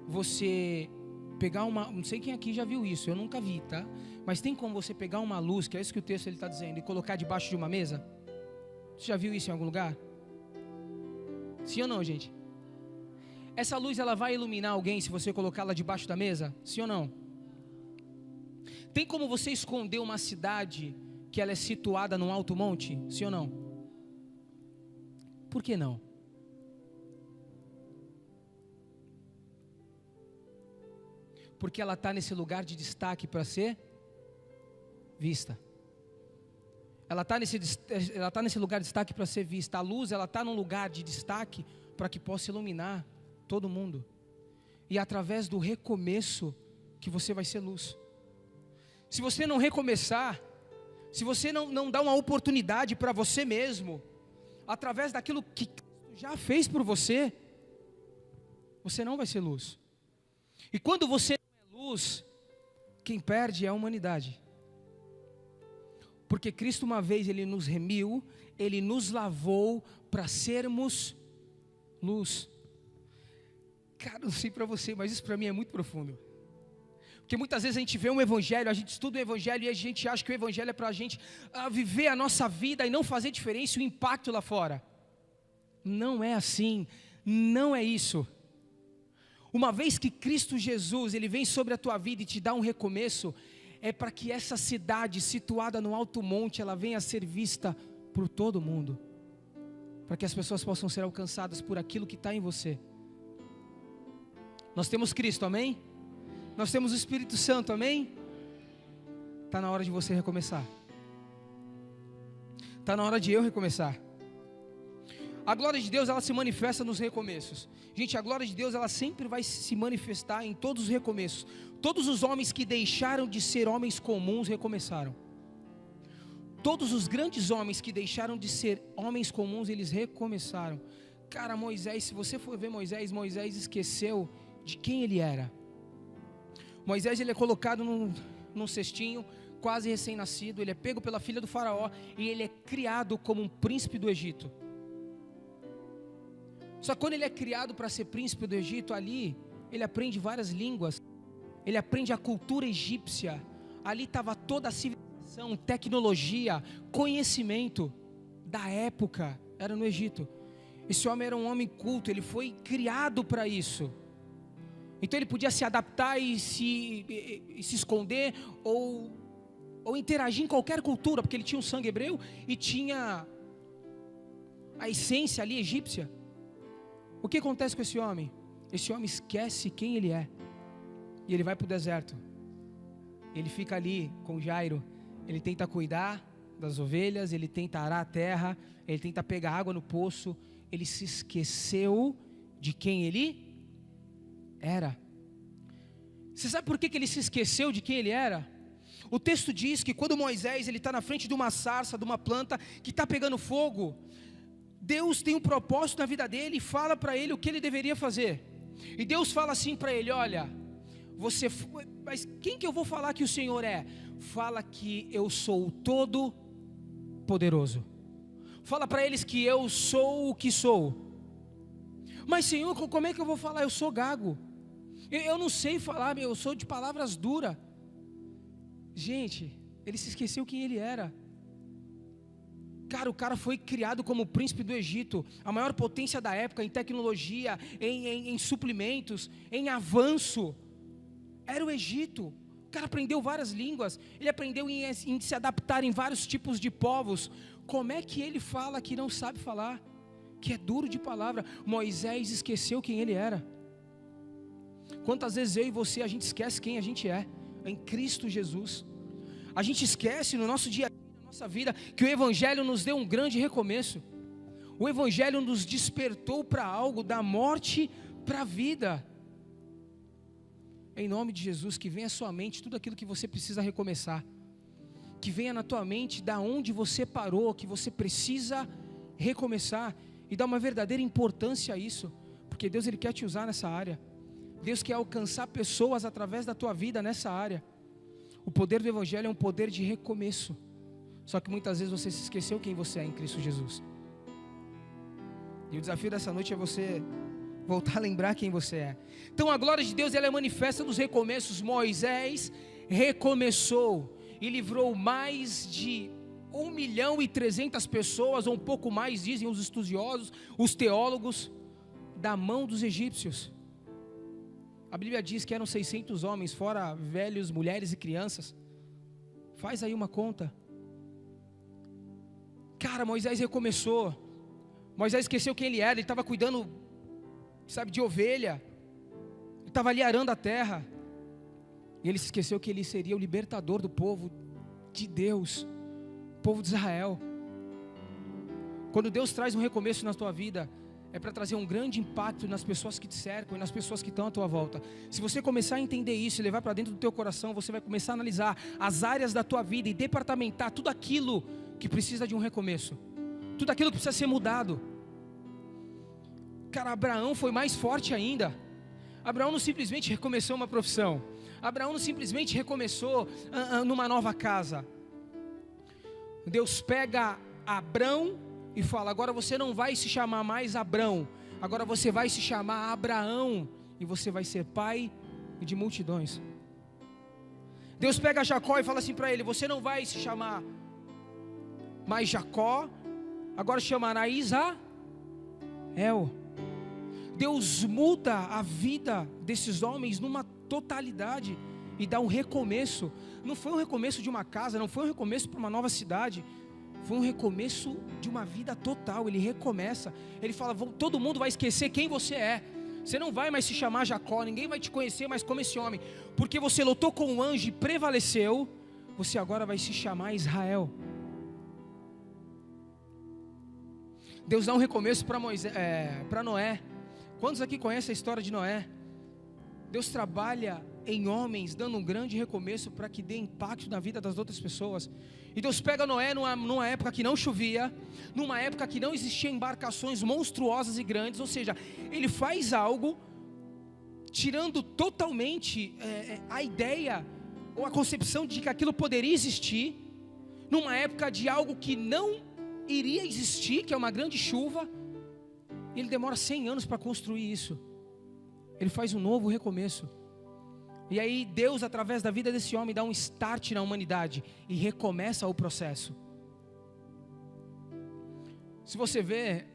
você pegar uma, não sei quem aqui já viu isso, eu nunca vi, tá? Mas tem como você pegar uma luz, que é isso que o texto está dizendo, e colocar debaixo de uma mesa? Você já viu isso em algum lugar? Sim ou não, gente? Essa luz, ela vai iluminar alguém se você colocá-la debaixo da mesa? Sim ou não? Tem como você esconder uma cidade que ela é situada num alto monte? Sim ou não? Por que não? Porque ela está nesse lugar de destaque para ser vista. Ela está nesse lugar de destaque para ser vista. A luz, ela está num lugar de destaque para que possa iluminar todo mundo. E é através do recomeço que você vai ser luz. Se você não recomeçar, se você não dá uma oportunidade para você mesmo, através daquilo que já fez por você, você não vai ser luz. E quando você não é luz, quem perde é a humanidade. Porque Cristo uma vez, Ele nos remiu, Ele nos lavou para sermos luz. Cara, não sei para você, mas isso para mim é muito profundo. Porque muitas vezes a gente vê um evangelho, a gente estuda o evangelho e a gente acha que o evangelho é para a gente viver a nossa vida e não fazer diferença, o impacto lá fora. Não é assim, não é isso. Uma vez que Cristo Jesus, Ele vem sobre a tua vida e te dá um recomeço, é para que essa cidade situada no alto monte, ela venha a ser vista por todo mundo, para que as pessoas possam ser alcançadas por aquilo que está em você. Nós temos Cristo, amém? Nós temos o Espírito Santo, amém? Está na hora de você recomeçar. Está na hora de eu recomeçar. A glória de Deus, ela se manifesta nos recomeços. Gente, a glória de Deus, ela sempre vai se manifestar em todos os recomeços. Todos os homens que deixaram de ser homens comuns recomeçaram. Todos os grandes homens que deixaram de ser homens comuns, eles recomeçaram. Cara, Moisés, se você for ver Moisés esqueceu de quem ele era. Moisés, ele é colocado num cestinho, quase recém-nascido. Ele é pego pela filha do faraó e ele é criado como um príncipe do Egito. Só que quando ele é criado para ser príncipe do Egito, ali ele aprende várias línguas. Ele aprende a cultura egípcia. Ali estava toda a civilização, tecnologia, conhecimento da época, era no Egito. Esse homem era um homem culto, ele foi criado para isso. Então ele podia se adaptar e se esconder ou interagir em qualquer cultura, porque ele tinha o sangue hebreu e tinha a essência ali egípcia. O que acontece com esse homem? Esse homem esquece quem ele é e ele vai para o deserto. Ele fica ali com Jairo. Ele tenta cuidar das ovelhas, ele tenta arar a terra, ele tenta pegar água no poço. Ele se esqueceu de quem ele era. Você sabe por que ele se esqueceu de quem ele era? O texto diz que quando Moisés está na frente de uma sarça, de uma planta que está pegando fogo, Deus tem um propósito na vida dele e fala para ele o que ele deveria fazer. E Deus fala assim para ele: olha, mas quem que eu vou falar que o Senhor é? Fala que eu sou o Todo-Poderoso. Fala para eles que eu sou o que sou. Mas Senhor, como é que eu vou falar? Eu sou gago. Eu não sei falar, eu sou de palavras duras. Gente, ele se esqueceu quem ele era. Cara, o cara foi criado como príncipe do Egito, a maior potência da época em tecnologia, em suprimentos, em avanço. Era o Egito. O cara aprendeu várias línguas, ele aprendeu em se adaptar em vários tipos de povos. Como é que ele fala que não sabe falar? Que é duro de palavra. Moisés esqueceu quem ele era. Quantas vezes eu e você, a gente esquece quem a gente é em Cristo Jesus. A gente esquece no nosso dia a dia, na nossa vida, que o Evangelho nos deu um grande recomeço. O Evangelho nos despertou para algo, da morte para a vida. Em nome de Jesus, que venha à sua mente tudo aquilo que você precisa recomeçar. Que venha na tua mente da onde você parou, que você precisa recomeçar. E dar uma verdadeira importância a isso. Porque Deus, Ele quer te usar nessa área. Deus quer alcançar pessoas através da tua vida nessa área. O poder do Evangelho é um poder de recomeço. Só que muitas vezes você se esqueceu quem você é em Cristo Jesus. E o desafio dessa noite é você voltar a lembrar quem você é. Então a glória de Deus, ela é manifesta nos recomeços. Moisés recomeçou e livrou mais de 1.300.000 pessoas, ou um pouco mais, dizem os estudiosos, os teólogos, da mão dos egípcios. A Bíblia diz que eram 600 homens, fora velhos, mulheres e crianças. Faz aí uma conta. Cara, Moisés recomeçou. Moisés esqueceu quem ele era. Ele estava cuidando, de ovelha. Ele estava ali arando a terra. E ele se esqueceu que ele seria o libertador do povo de Deus, povo de Israel. Quando Deus traz um recomeço na tua vida, é para trazer um grande impacto nas pessoas que te cercam e nas pessoas que estão à tua volta. Se você começar a entender isso e levar para dentro do teu coração, você vai começar a analisar as áreas da tua vida e departamentar tudo aquilo que precisa de um recomeço, tudo aquilo que precisa ser mudado. Cara, Abraão foi mais forte ainda. Abraão não simplesmente recomeçou uma profissão. Abraão não simplesmente recomeçou numa nova casa. Deus pega Abrão e fala: agora você não vai se chamar mais Abrão, agora você vai se chamar Abraão, e você vai ser pai de multidões. Deus pega Jacó e fala assim para ele: você não vai se chamar mais Jacó, agora chamará Israel. Deus muda a vida desses homens numa totalidade e dá um recomeço. Não foi um recomeço de uma casa, não foi um recomeço para uma nova cidade, foi um recomeço de uma vida total. Ele recomeça, ele fala: todo mundo vai esquecer quem você é. Você não vai mais se chamar Jacó, ninguém vai te conhecer mais como esse homem, porque você lutou com o anjo e prevaleceu. Você agora vai se chamar Israel. Deus dá um recomeço para Noé. Quantos aqui conhecem a história de Noé? Deus trabalha em homens, dando um grande recomeço para que dê impacto na vida das outras pessoas. E Deus pega Noé numa época que não chovia, numa época que não existiam embarcações monstruosas e grandes, ou seja, Ele faz algo tirando totalmente a ideia ou a concepção de que aquilo poderia existir, numa época de algo que não iria existir, que é uma grande chuva. Ele demora 100 anos para construir isso. Ele faz um novo recomeço. E aí Deus, através da vida desse homem, dá um start na humanidade e recomeça o processo. Se você vê,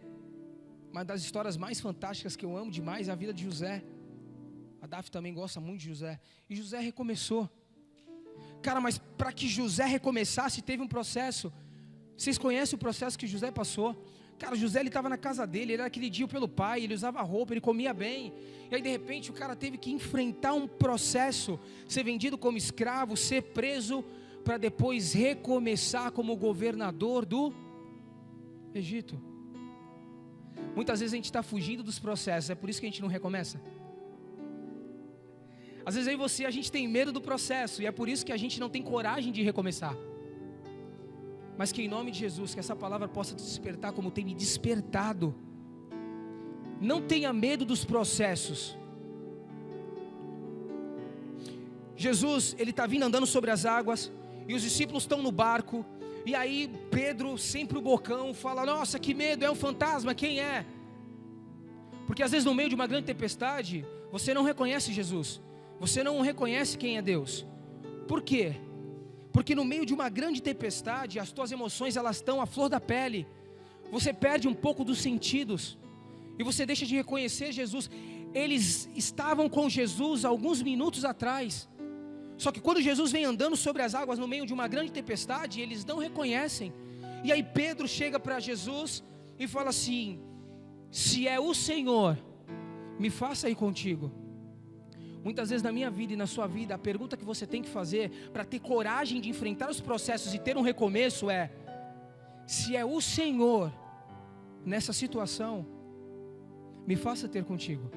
uma das histórias mais fantásticas que eu amo demais é a vida de José. A Daf também gosta muito de José. E José recomeçou. Cara, mas para que José recomeçasse, teve um processo. Vocês conhecem o processo que José passou? Cara, José, ele estava na casa dele, ele era queridinho pelo pai, ele usava roupa, ele comia bem. E aí de repente o cara teve que enfrentar um processo, ser vendido como escravo, ser preso, para depois recomeçar como governador do Egito. Muitas vezes a gente está fugindo dos processos, é por isso que a gente não recomeça. Às vezes a gente tem medo do processo, e é por isso que a gente não tem coragem de recomeçar. Mas que em nome de Jesus, que essa palavra possa te despertar como tem me despertado. Não tenha medo dos processos. Jesus, ele está vindo andando sobre as águas, e os discípulos estão no barco, e aí Pedro, sempre o bocão, fala: nossa, que medo, é um fantasma, quem é? Porque às vezes no meio de uma grande tempestade, você não reconhece Jesus, você não reconhece quem é Deus. Por quê? Porque no meio de uma grande tempestade, as tuas emoções, elas estão à flor da pele. Você perde um pouco dos sentidos, e você deixa de reconhecer Jesus. Eles estavam com Jesus alguns minutos atrás, só que quando Jesus vem andando sobre as águas, no meio de uma grande tempestade, eles não reconhecem. E aí Pedro chega para Jesus e fala assim: se é o Senhor, me faça ir contigo. Muitas vezes na minha vida e na sua vida, a pergunta que você tem que fazer para ter coragem de enfrentar os processos e ter um recomeço é: se é o Senhor nessa situação, me faça ter contigo.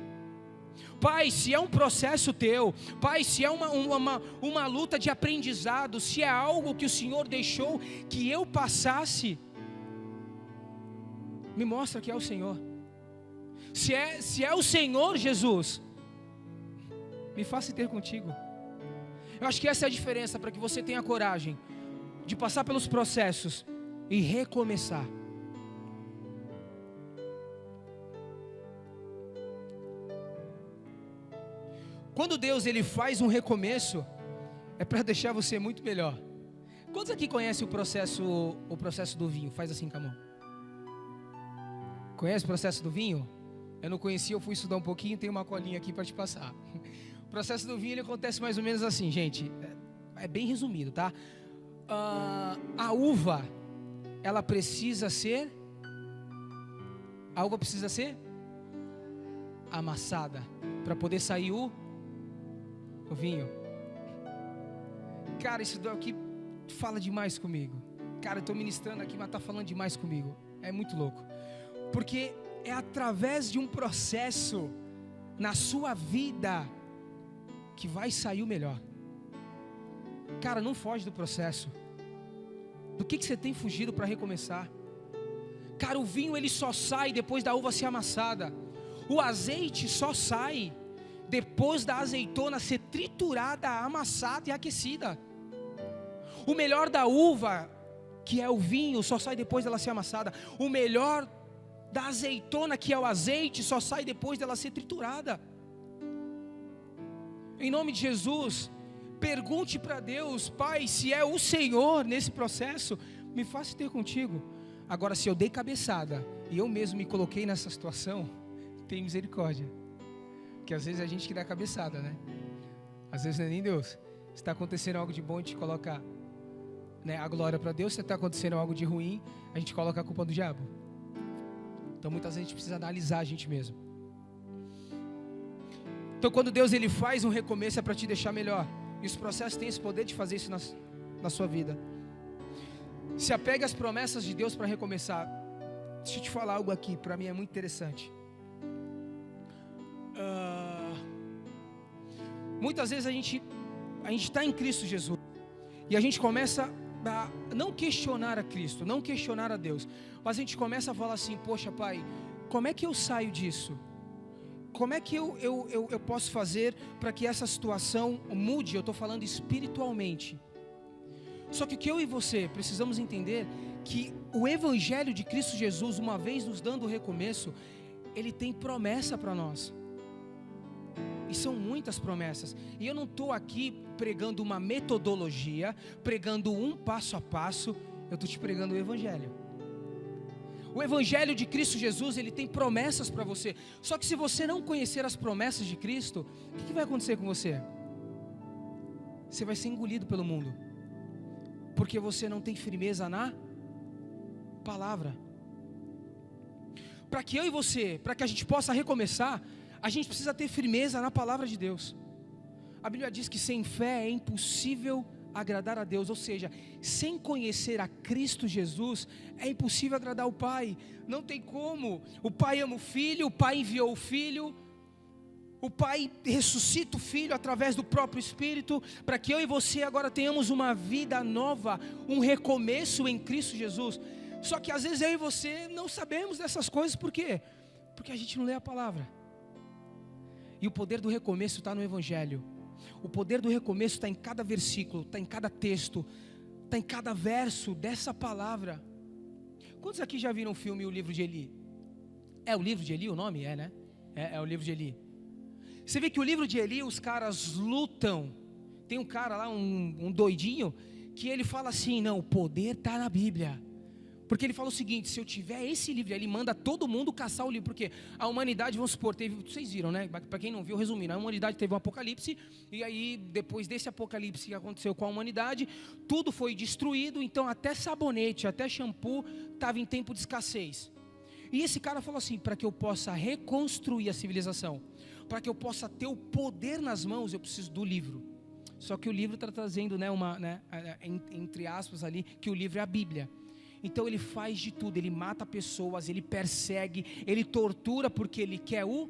Pai, se é um processo teu, Pai, se é uma luta de aprendizado, se é algo que o Senhor deixou que eu passasse, me mostra que é o Senhor. Se é o Senhor, Jesus, me faça ter contigo. Eu acho que essa é a diferença para que você tenha coragem de passar pelos processos e recomeçar. Quando Deus ele faz um recomeço, é para deixar você muito melhor. Quantos aqui conhecem o processo do vinho? Faz assim com a mão. Conhece o processo do vinho? Eu não conhecia, eu fui estudar um pouquinho, tem uma colinha aqui para te passar. O processo do vinho ele acontece mais ou menos assim, gente. É bem resumido, tá? A uva precisa ser amassada para poder sair o vinho. Cara, isso aqui fala demais comigo. Cara, eu estou ministrando aqui, mas está falando demais comigo. É muito louco. Porque é através de um processo na sua vida que vai sair o melhor. Cara, não foge do processo. Do que você tem fugido para recomeçar? Cara, o vinho ele só sai depois da uva ser amassada. O azeite só sai depois da azeitona ser triturada, amassada e aquecida. O melhor da uva, que é o vinho, só sai depois dela ser amassada. O melhor da azeitona, que é o azeite, só sai depois dela ser triturada. Em nome de Jesus, pergunte para Deus: Pai, se é o Senhor nesse processo, me faça ter contigo. Agora, se eu dei cabeçada e eu mesmo me coloquei nessa situação, tem misericórdia. Porque às vezes é a gente que dá cabeçada, né? Às vezes não é nem Deus. Se está acontecendo algo de bom, a gente coloca, né, a glória para Deus. Se está acontecendo algo de ruim, a gente coloca a culpa do diabo. Então muitas vezes a gente precisa analisar a gente mesmo. Então quando Deus ele faz um recomeço é para te deixar melhor. E os processos têm esse poder de fazer isso na sua vida. Se apegue às promessas de Deus para recomeçar. Deixa eu te falar algo aqui, para mim é muito interessante. Muitas vezes a gente está em Cristo Jesus e a gente começa a não questionar a Cristo, não questionar a Deus, mas a gente começa a falar assim: poxa, Pai, como é que eu saio disso? Como é que eu posso fazer para que essa situação mude? Eu estou falando espiritualmente. Só que o que eu e você precisamos entender que o Evangelho de Cristo Jesus, uma vez nos dando o recomeço, ele tem promessa para nós. E são muitas promessas. E eu não estou aqui pregando uma metodologia, pregando um passo a passo. Eu estou te pregando o Evangelho. O Evangelho de Cristo Jesus, ele tem promessas para você. Só que se você não conhecer as promessas de Cristo, o que vai acontecer com você? Você vai ser engolido pelo mundo. Porque você não tem firmeza na palavra. Para que eu e você, para que a gente possa recomeçar, a gente precisa ter firmeza na palavra de Deus. A Bíblia diz que sem fé é impossível agradar a Deus. Ou seja, sem conhecer a Cristo Jesus, é impossível agradar o Pai. Não tem como. O Pai ama o Filho, o Pai enviou o Filho, o Pai ressuscita o Filho através do próprio Espírito, para que eu e você agora tenhamos uma vida nova, um recomeço em Cristo Jesus. Só que às vezes eu e você não sabemos dessas coisas. Por quê? Porque a gente não lê a palavra. E o poder do recomeço está no Evangelho. O poder do recomeço está em cada versículo, está em cada texto, está em cada verso dessa palavra. Quantos aqui já viram o filme O Livro de Eli? É o Livro de Eli o nome? É, né? É o Livro de Eli. Você vê que o Livro de Eli, os caras lutam. Tem um cara lá, um doidinho, que ele fala assim: não, o poder está na Bíblia. Porque ele fala o seguinte: se eu tiver esse livro, ele manda todo mundo caçar o livro. Porque a humanidade, vamos supor, vocês viram, né? Para quem não viu, resumindo, a humanidade teve um apocalipse. E aí, depois desse apocalipse que aconteceu com a humanidade, tudo foi destruído. Então até sabonete, até shampoo estava em tempo de escassez. E esse cara falou assim: para que eu possa reconstruir a civilização, para que eu possa ter o poder nas mãos, eu preciso do livro. Só que o livro está trazendo, né, entre aspas ali, que o livro é a Bíblia. Então ele faz de tudo, ele mata pessoas, ele persegue, ele tortura, porque ele quer o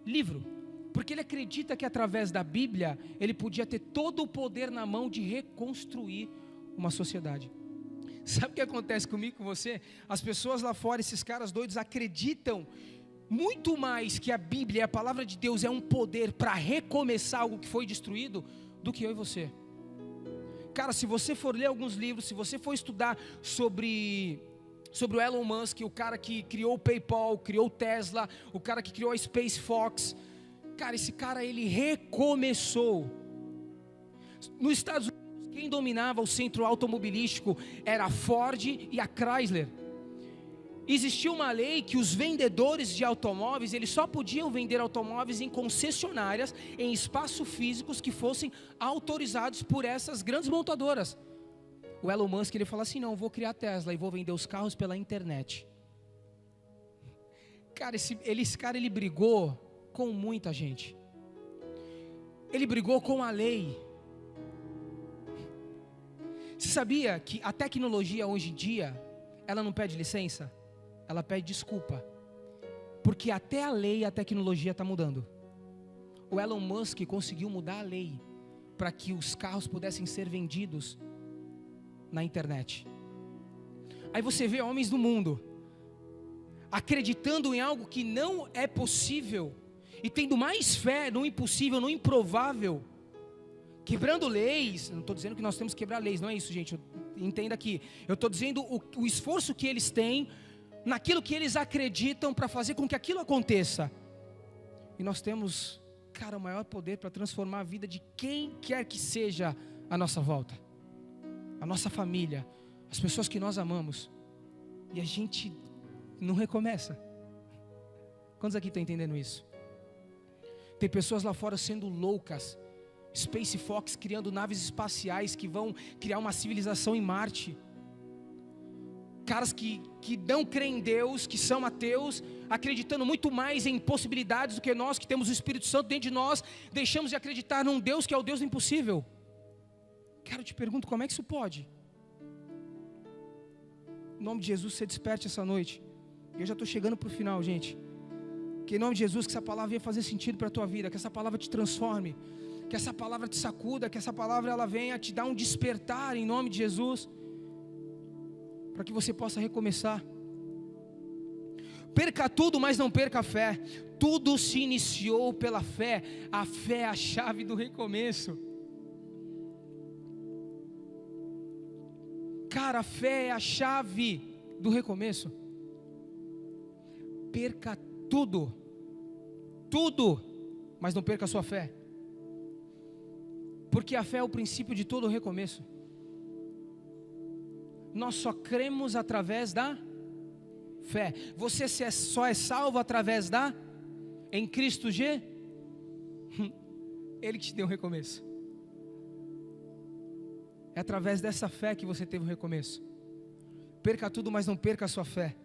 livro. Porque ele acredita que através da Bíblia, ele podia ter todo o poder na mão de reconstruir uma sociedade. Sabe o que acontece comigo e com você? As pessoas lá fora, esses caras doidos, acreditam muito mais que a Bíblia, a palavra de Deus, é um poder para recomeçar algo que foi destruído, do que eu e você. Cara, se você for ler alguns livros, se você for estudar sobre o Elon Musk, o cara que criou o PayPal, criou o Tesla, o cara que criou a Space Fox, cara, esse cara, ele recomeçou. Nos Estados Unidos, quem dominava o centro automobilístico era a Ford e a Chrysler. Existia uma lei que os vendedores de automóveis, eles só podiam vender automóveis em concessionárias, em espaços físicos que fossem autorizados por essas grandes montadoras. O Elon Musk, ele fala assim: não, vou criar a Tesla e vou vender os carros pela internet. Cara, esse cara, ele brigou com muita gente. Ele brigou com a lei. Você sabia que a tecnologia hoje em dia, ela não pede licença? Ela pede desculpa, porque até a lei e a tecnologia está mudando. O Elon Musk conseguiu mudar a lei para que os carros pudessem ser vendidos na internet. Aí você vê homens do mundo acreditando em algo que não é possível e tendo mais fé no impossível, no improvável, quebrando leis. Não estou dizendo que nós temos que quebrar leis, não é isso, gente, entenda aqui. Eu estou dizendo o esforço que eles têm naquilo que eles acreditam para fazer com que aquilo aconteça. E nós temos, cara, o maior poder para transformar a vida de quem quer que seja à nossa volta, a nossa família, as pessoas que nós amamos, e a gente não recomeça. Quantos aqui estão entendendo isso? Tem pessoas lá fora sendo loucas, Space Fox criando naves espaciais que vão criar uma civilização em Marte. caras que não creem em Deus, que são ateus, acreditando muito mais em impossibilidades do que nós, que temos o Espírito Santo dentro de nós, deixamos de acreditar num Deus que é o Deus do impossível. Cara, eu te pergunto, como é que isso pode? Em nome de Jesus, você desperte essa noite. Eu já estou chegando para o final, gente. Que em nome de Jesus, que essa palavra venha fazer sentido para a tua vida, que essa palavra te transforme, que essa palavra te sacuda, que essa palavra ela venha te dar um despertar em nome de Jesus, para que você possa recomeçar. Perca tudo, mas não perca a fé. Tudo se iniciou pela fé. A fé é a chave do recomeço. Cara, a fé é a chave do recomeço. Perca tudo, mas não perca a sua fé. Porque a fé é o princípio de todo o recomeço. Nós só cremos através da fé. Você só é salvo através da em Cristo G. Ele que te deu um recomeço. É através dessa fé que você teve um recomeço. Perca tudo, mas não perca a sua fé.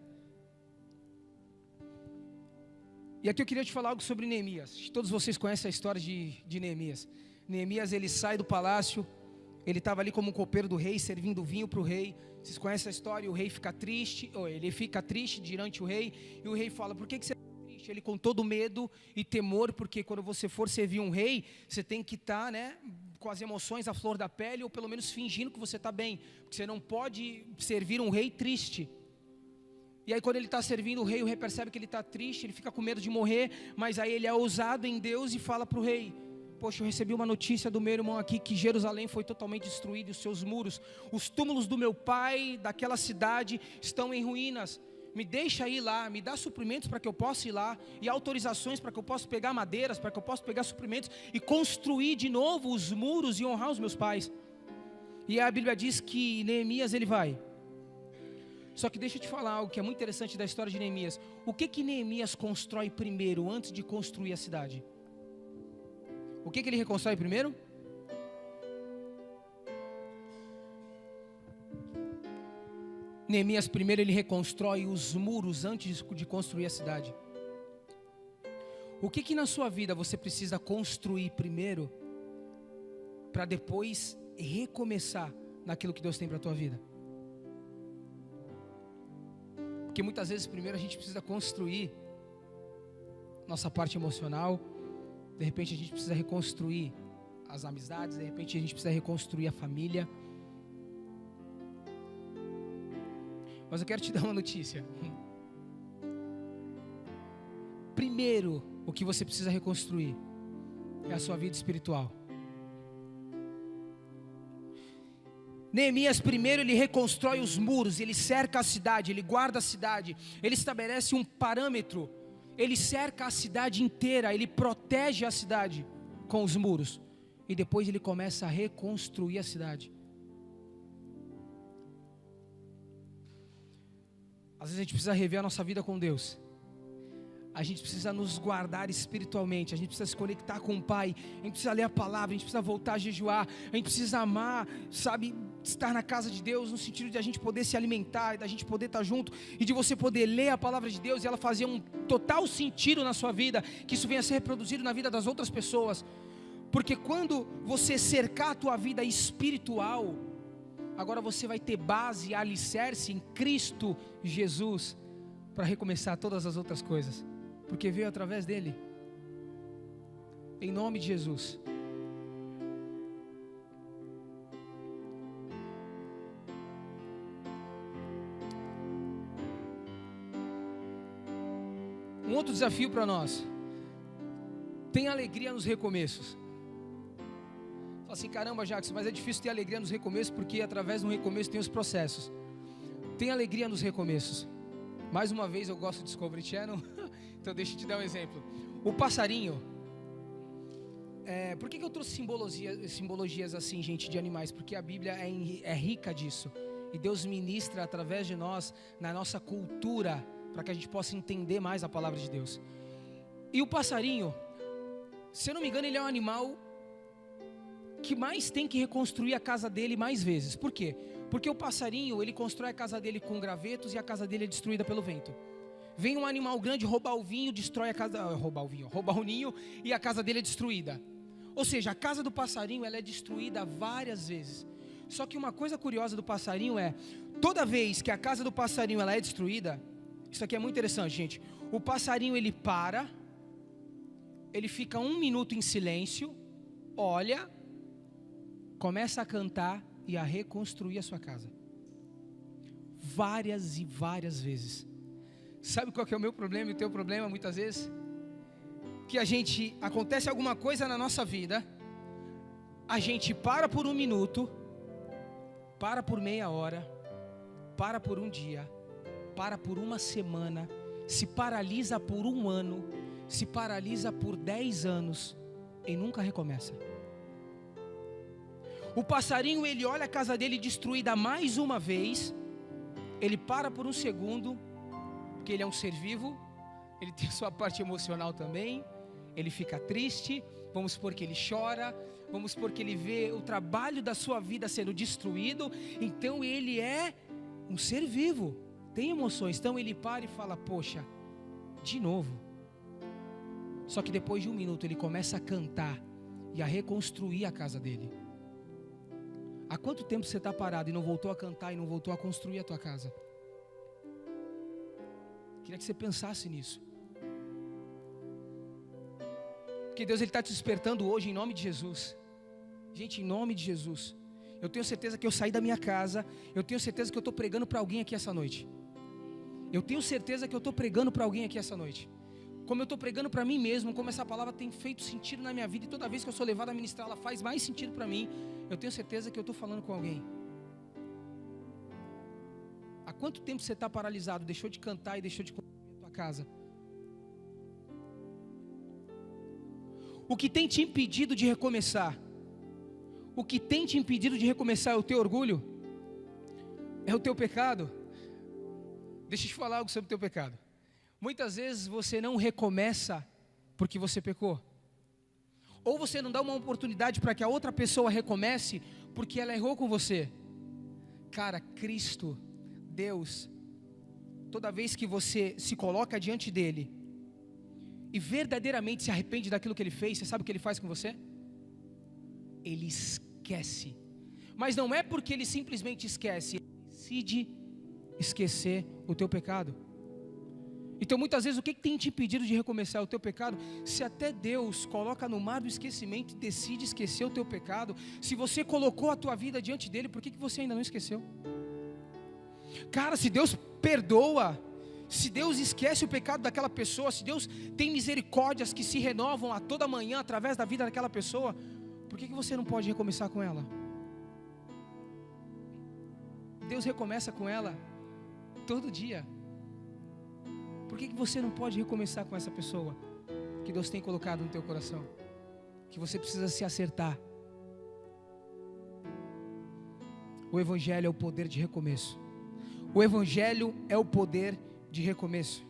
E aqui eu queria te falar algo sobre Neemias. Todos vocês conhecem a história de Neemias. Neemias, ele sai do palácio. Ele estava ali como um copeiro do rei, servindo vinho para o rei. Vocês conhecem a história? O rei fica triste, ele fica triste diante do rei. E o rei fala, por que você está triste? Ele com todo medo e temor, porque quando você for servir um rei, você tem que estar, com as emoções à flor da pele, ou pelo menos fingindo que você está bem. Porque você não pode servir um rei triste. E aí quando ele está servindo o rei percebe que ele está triste, ele fica com medo de morrer. Mas aí ele é ousado em Deus e fala para o rei, poxa, eu recebi uma notícia do meu irmão aqui, que Jerusalém foi totalmente destruída, e os seus muros, os túmulos do meu pai, daquela cidade, estão em ruínas. Me deixa ir lá, me dá suprimentos para que eu possa ir lá, e autorizações para que eu possa pegar madeiras, para que eu possa pegar suprimentos, e construir de novo os muros, e honrar os meus pais. E a Bíblia diz que Neemias ele vai. Só que deixa eu te falar algo que é muito interessante da história de Neemias. O que Neemias constrói primeiro, antes de construir a cidade? O que ele reconstrói primeiro? Neemias primeiro ele reconstrói os muros antes de construir a cidade. O que na sua vida você precisa construir primeiro, para depois recomeçar naquilo que Deus tem para a tua vida? Porque muitas vezes primeiro a gente precisa construir nossa parte emocional. De repente a gente precisa reconstruir as amizades, de repente a gente precisa reconstruir a família. Mas eu quero te dar uma notícia. Primeiro, o que você precisa reconstruir é a sua vida espiritual. Neemias primeiro ele reconstrói os muros, ele cerca a cidade, ele guarda a cidade, ele estabelece um parâmetro. Ele cerca a cidade inteira, ele protege a cidade com os muros. E depois ele começa a reconstruir a cidade. Às vezes a gente precisa rever a nossa vida com Deus. A gente precisa nos guardar espiritualmente. A gente precisa se conectar com o Pai. A gente precisa ler a palavra, a gente precisa voltar a jejuar. A gente precisa amar, estar na casa de Deus, no sentido de a gente poder se alimentar, da gente poder estar junto, e de você poder ler a palavra de Deus e ela fazer um total sentido na sua vida, que isso venha a ser reproduzido na vida das outras pessoas. Porque quando você cercar a tua vida espiritual, agora você vai ter base, alicerce em Cristo Jesus, para recomeçar todas as outras coisas, porque veio através dele. Em nome de Jesus. Um outro desafio para nós: tenha alegria nos recomeços. Fala assim, caramba, Jackson, mas é difícil ter alegria nos recomeços, porque através do recomeço tem os processos. Tenha alegria nos recomeços. Mais uma vez eu gosto de Discovery Channel, então deixa eu te dar um exemplo. O passarinho, por que eu trouxe simbologias assim, gente, de animais? Porque a Bíblia é rica disso, e Deus ministra através de nós, na nossa cultura, para que a gente possa entender mais a palavra de Deus. E o passarinho, se eu não me engano, ele é um animal que mais tem que reconstruir a casa dele mais vezes. Por quê? Porque o passarinho, ele constrói a casa dele com gravetos e a casa dele é destruída pelo vento. Vem um animal grande roubar o vinho, destrói a casa, roubar o ninho e a casa dele é destruída. Ou seja, a casa do passarinho, ela é destruída várias vezes. Só que uma coisa curiosa do passarinho é, toda vez que a casa do passarinho ela é destruída, isso aqui é muito interessante, gente. O passarinho ele para, ele fica 1 minuto em silêncio, olha, começa a cantar e a reconstruir a sua casa. Várias e várias vezes. Sabe qual que é o meu problema e o teu problema muitas vezes? Que acontece alguma coisa na nossa vida, a gente para por 1 minuto, para por meia hora, para por 1 dia, para por 1 semana, se paralisa por 1 ano, se paralisa por 10 anos e nunca recomeça. O passarinho, ele olha a casa dele destruída mais uma vez, ele para por 1 segundo, porque ele é um ser vivo, ele tem sua parte emocional também, ele fica triste, vamos supor que ele chora, vamos supor que ele vê o trabalho da sua vida sendo destruído, então ele é um ser vivo, tem emoções, então ele para e fala, poxa, de novo. Só que depois de 1 minuto ele começa a cantar e a reconstruir a casa dele. Há quanto tempo você está parado e não voltou a cantar e não voltou a construir a tua casa? Queria que você pensasse nisso. Porque Deus está te despertando hoje em nome de Jesus. Gente, em nome de Jesus. Eu tenho certeza que eu saí da minha casa. Eu tenho certeza que eu estou pregando para alguém aqui essa noite. Eu tenho certeza que eu estou pregando para alguém aqui essa noite. Como eu estou pregando para mim mesmo, como essa palavra tem feito sentido na minha vida. E toda vez que eu sou levado a ministrar, ela faz mais sentido para mim. Eu tenho certeza que eu estou falando com alguém. Há quanto tempo você está paralisado, deixou de cantar e deixou de construir a tua casa? O que tem te impedido de recomeçar? O que tem te impedido de recomeçar é o teu orgulho? É o teu pecado? Deixa eu te falar algo sobre o teu pecado. Muitas vezes você não recomeça porque você pecou. Ou você não dá uma oportunidade para que a outra pessoa recomece porque ela errou com você. Cara, Cristo, Deus, toda vez que você se coloca diante dele e verdadeiramente se arrepende daquilo que ele fez, você sabe o que ele faz com você? Ele esquece. Mas não é porque ele simplesmente esquece, ele decide esquecer o teu pecado. Então muitas vezes o que tem te impedido de recomeçar o teu pecado? Se até Deus coloca no mar do esquecimento e decide esquecer o teu pecado, se você colocou a tua vida diante dele, por que você ainda não esqueceu? Cara, se Deus perdoa, se Deus esquece o pecado daquela pessoa, se Deus tem misericórdias que se renovam a toda manhã através da vida daquela pessoa, por que você não pode recomeçar com ela? Deus recomeça com ela todo dia. Por que você não pode recomeçar com essa pessoa que Deus tem colocado no teu coração? Que você precisa se acertar. O Evangelho é o poder de recomeço. O Evangelho é o poder de recomeço.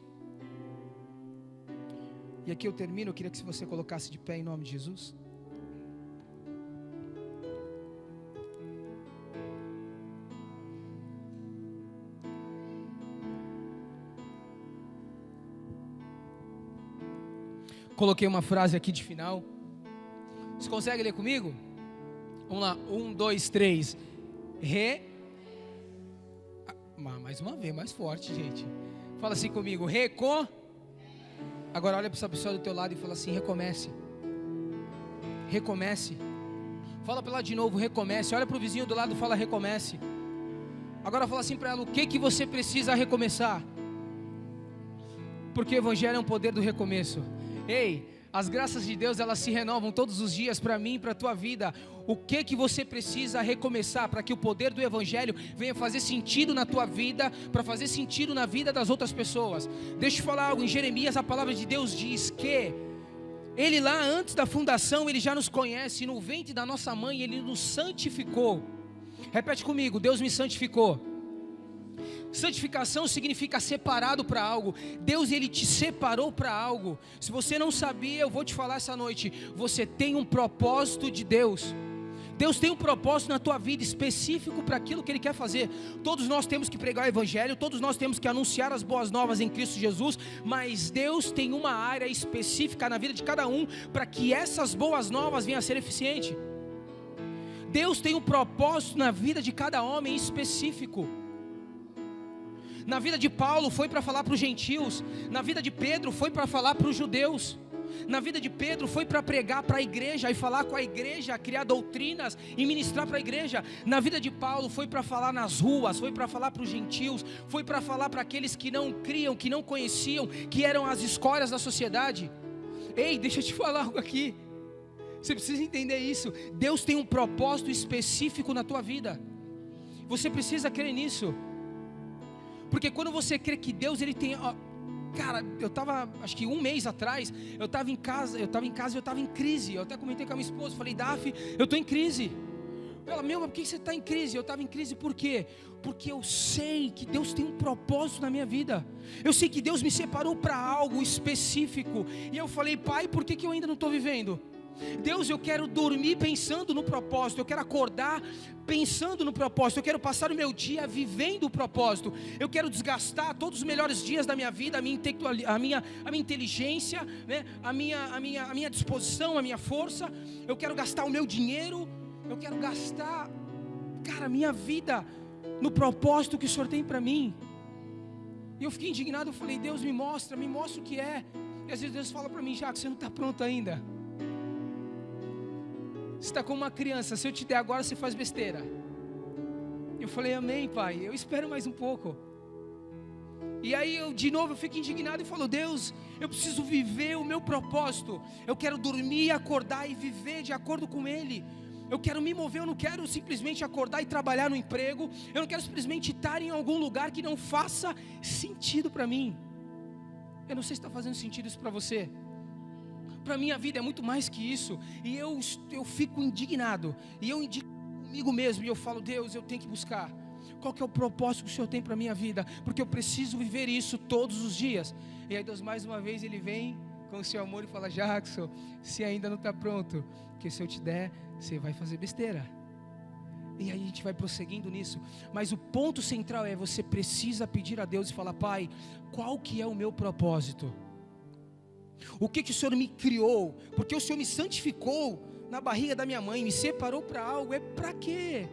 E aqui eu termino, eu queria que você colocasse de pé em nome de Jesus. Coloquei uma frase aqui de final. Você consegue ler comigo? Vamos lá, 1, 2, 3. Mais uma vez, mais forte, gente. Fala assim comigo, Agora olha para essa pessoa do teu lado e fala assim, recomece. Recomece. Fala para ela de novo, recomece. Olha para o vizinho do lado e fala, recomece. Agora fala assim para ela, o que você precisa recomeçar? Porque o Evangelho é um poder do recomeço. Ei, as graças de Deus, elas se renovam todos os dias para mim e para a tua vida. O que você precisa recomeçar para que o poder do Evangelho venha fazer sentido na tua vida, para fazer sentido na vida das outras pessoas? Deixa eu falar algo, em Jeremias a palavra de Deus diz que Ele lá antes da fundação, Ele já nos conhece, no ventre da nossa mãe Ele nos santificou. Repete comigo, Deus me santificou. Santificação significa separado para algo. Deus, Ele te separou para algo. Se você não sabia, eu vou te falar essa noite. Você tem um propósito de Deus. Deus tem um propósito na tua vida específico para aquilo que Ele quer fazer. Todos nós temos que pregar o Evangelho, todos nós temos que anunciar as boas novas em Cristo Jesus, mas Deus tem uma área específica na vida de cada um para que essas boas novas venham a ser eficientes. Deus tem um propósito na vida de cada homem específico. Na vida de Paulo foi para falar para os gentios, na vida de Pedro foi para falar para os judeus. Na vida de Pedro foi para pregar para a igreja e falar com a igreja, criar doutrinas e ministrar para a igreja. Na vida de Paulo foi para falar nas ruas, foi para falar para os gentios, foi para falar para aqueles que não criam, que não conheciam, que eram as escórias da sociedade. Ei, deixa eu te falar algo aqui. Você precisa entender isso. Deus tem um propósito específico na tua vida. Você precisa crer nisso. Porque quando você crê que Deus ele tem... Cara, eu estava, acho que um mês atrás, eu estava em casa e eu estava em crise. Eu até comentei com a minha esposa, falei, Daf, eu estou em crise. Ela, meu, mas por que você está em crise? Eu estava em crise por quê? Porque eu sei que Deus tem um propósito na minha vida. Eu sei que Deus me separou para algo específico. E eu falei, Pai, por que eu ainda não estou vivendo? Deus, eu quero dormir pensando no propósito, eu quero acordar pensando no propósito, eu quero passar o meu dia vivendo o propósito, eu quero desgastar todos os melhores dias da minha vida, a minha inteligência, né? a minha disposição, a minha força, eu quero gastar o meu dinheiro, eu quero gastar, cara, a minha vida no propósito que o Senhor tem para mim. E eu fiquei indignado, eu falei, Deus, me mostra o que é. E às vezes Deus fala para mim, Jacques, você não está pronto ainda. Você está como uma criança, se eu te der agora você faz besteira. Eu falei, amém, Pai, eu espero mais um pouco. E aí eu de novo eu fico indignado e falo, Deus, eu preciso viver o meu propósito. Eu quero dormir, acordar e viver de acordo com Ele. Eu quero me mover, eu não quero simplesmente acordar e trabalhar no emprego. Eu não quero simplesmente estar em algum lugar que não faça sentido para mim. Eu não sei se está fazendo sentido isso para você. Para a minha vida é muito mais que isso. E eu fico indignado. E eu indigno comigo mesmo. E eu falo, Deus, eu tenho que buscar. Qual que é o propósito que o Senhor tem para a minha vida? Porque eu preciso viver isso todos os dias. E aí Deus mais uma vez Ele vem com o seu amor e fala, Jackson, se ainda não está pronto, porque se eu te der, você vai fazer besteira. E aí a gente vai prosseguindo nisso. Mas o ponto central é, você precisa pedir a Deus e falar, Pai, qual que é o meu propósito? O que o Senhor me criou? Porque o Senhor me santificou na barriga da minha mãe, me separou para algo, é para quê?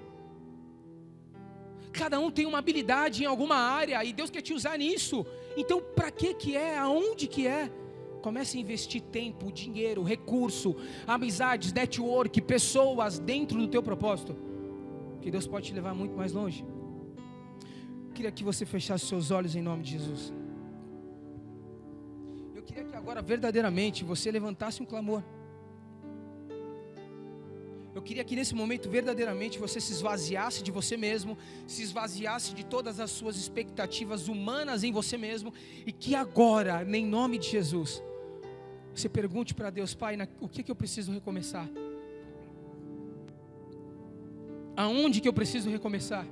Cada um tem uma habilidade em alguma área e Deus quer te usar nisso. Então para que é? Aonde que é? Comece a investir tempo, dinheiro, recurso, amizades, network, pessoas dentro do teu propósito, que Deus pode te levar muito mais longe. Queria que você fechasse seus olhos em nome de Jesus. Eu queria que agora verdadeiramente você levantasse um clamor. Eu queria que nesse momento verdadeiramente você se esvaziasse de você mesmo, se esvaziasse de todas as suas expectativas humanas em você mesmo, e que agora, em nome de Jesus, você pergunte para Deus, Pai, o que eu preciso recomeçar? Aonde que eu preciso recomeçar?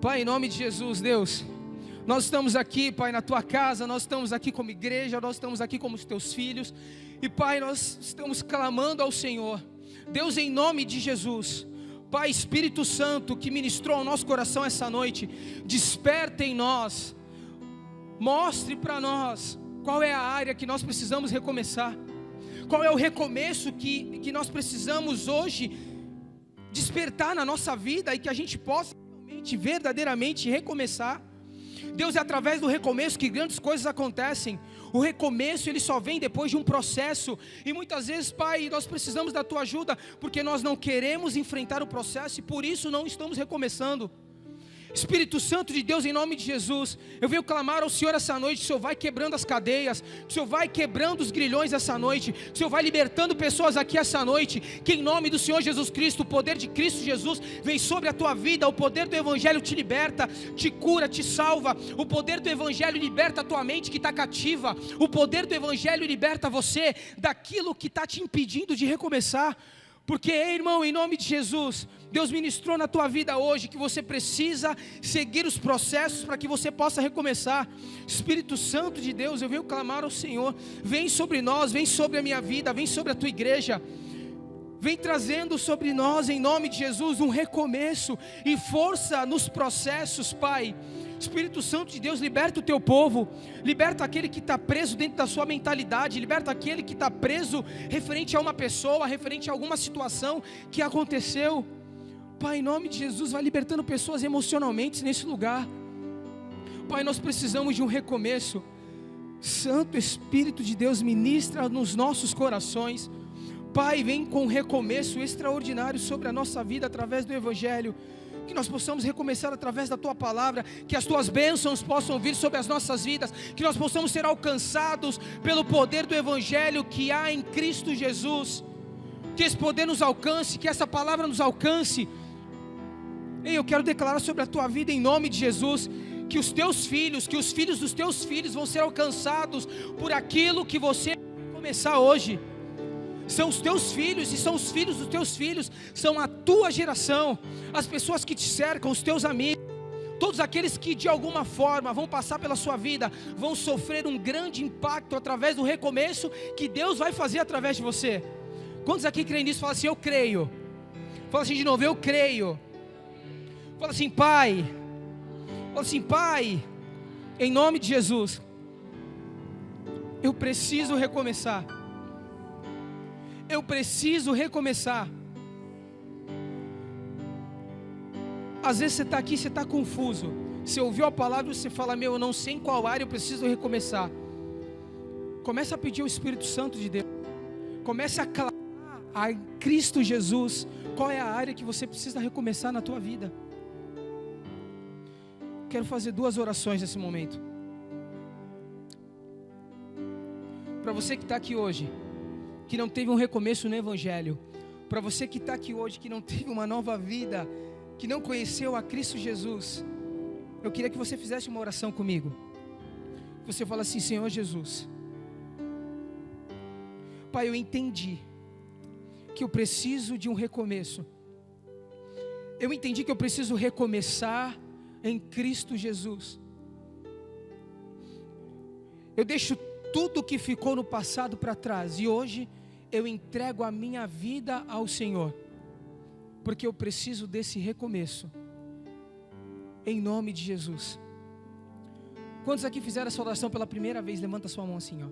Pai, em nome de Jesus, Deus, nós estamos aqui, Pai, na Tua casa, nós estamos aqui como igreja, nós estamos aqui como os Teus filhos, e Pai, nós estamos clamando ao Senhor, Deus, em nome de Jesus, Pai, Espírito Santo, que ministrou ao nosso coração essa noite, desperta em nós, mostre para nós, qual é a área que nós precisamos recomeçar, qual é o recomeço que nós precisamos hoje despertar na nossa vida, e que a gente possa realmente, verdadeiramente recomeçar. Deus, é através do recomeço que grandes coisas acontecem. O recomeço ele só vem depois de um processo, e muitas vezes, Pai, nós precisamos da Tua ajuda, porque nós não queremos enfrentar o processo, e por isso não estamos recomeçando. Espírito Santo de Deus, em nome de Jesus, eu venho clamar ao Senhor essa noite, que o Senhor vai quebrando as cadeias, que o Senhor vai quebrando os grilhões essa noite, que o Senhor vai libertando pessoas aqui essa noite, que em nome do Senhor Jesus Cristo, o poder de Cristo Jesus vem sobre a tua vida, o poder do Evangelho te liberta, te cura, te salva, o poder do Evangelho liberta a tua mente que está cativa, o poder do Evangelho liberta você daquilo que está te impedindo de recomeçar. Porque, irmão, em nome de Jesus, Deus ministrou na tua vida hoje que você precisa seguir os processos para que você possa recomeçar. Espírito Santo de Deus, eu venho clamar ao Senhor, vem sobre nós, vem sobre a minha vida, vem sobre a tua igreja. Vem trazendo sobre nós, em nome de Jesus, um recomeço e força nos processos, Pai. Espírito Santo de Deus, liberta o teu povo, liberta aquele que está preso dentro da sua mentalidade, liberta aquele que está preso referente a uma pessoa, referente a alguma situação que aconteceu. Pai, em nome de Jesus, vai libertando pessoas emocionalmente nesse lugar. Pai, nós precisamos de um recomeço. Santo Espírito de Deus, ministra nos nossos corações. Pai, vem com um recomeço extraordinário sobre a nossa vida através do Evangelho. Que nós possamos recomeçar através da Tua Palavra, que as Tuas bênçãos possam vir sobre as nossas vidas, que nós possamos ser alcançados pelo poder do Evangelho que há em Cristo Jesus. Que esse poder nos alcance, que essa palavra nos alcance. E eu quero declarar sobre a tua vida em nome de Jesus, que os teus filhos, que os filhos dos teus filhos vão ser alcançados por aquilo que você vai começar hoje. São os teus filhos e são os filhos dos teus filhos, são a tua geração, as pessoas que te cercam, os teus amigos, todos aqueles que de alguma forma vão passar pela sua vida, vão sofrer um grande impacto através do recomeço que Deus vai fazer através de você. Quantos aqui creem nisso? Fala assim, eu creio. Fala assim de novo, eu creio. Fala assim, Pai. Fala assim, Pai, em nome de Jesus, eu preciso recomeçar. Eu preciso recomeçar. Às vezes você está aqui, você está confuso. Você ouviu a palavra e você fala, eu não sei em qual área eu preciso recomeçar. Começa a pedir ao Espírito Santo de Deus. Comece a clamar a Cristo Jesus. Qual é a área que você precisa recomeçar na tua vida? Quero fazer 2 orações nesse momento. Para você que está aqui hoje, que não teve um recomeço no Evangelho, para você que está aqui hoje, que não teve uma nova vida, que não conheceu a Cristo Jesus, eu queria que você fizesse uma oração comigo. Você fala assim, Senhor Jesus, Pai, eu entendi que eu preciso de um recomeço. Eu entendi que eu preciso recomeçar em Cristo Jesus. Eu deixo tudo que ficou no passado para trás e hoje eu entrego a minha vida ao Senhor, porque eu preciso desse recomeço, em nome de Jesus. Quantos aqui fizeram essa oração pela primeira vez? Levanta sua mão assim, ó.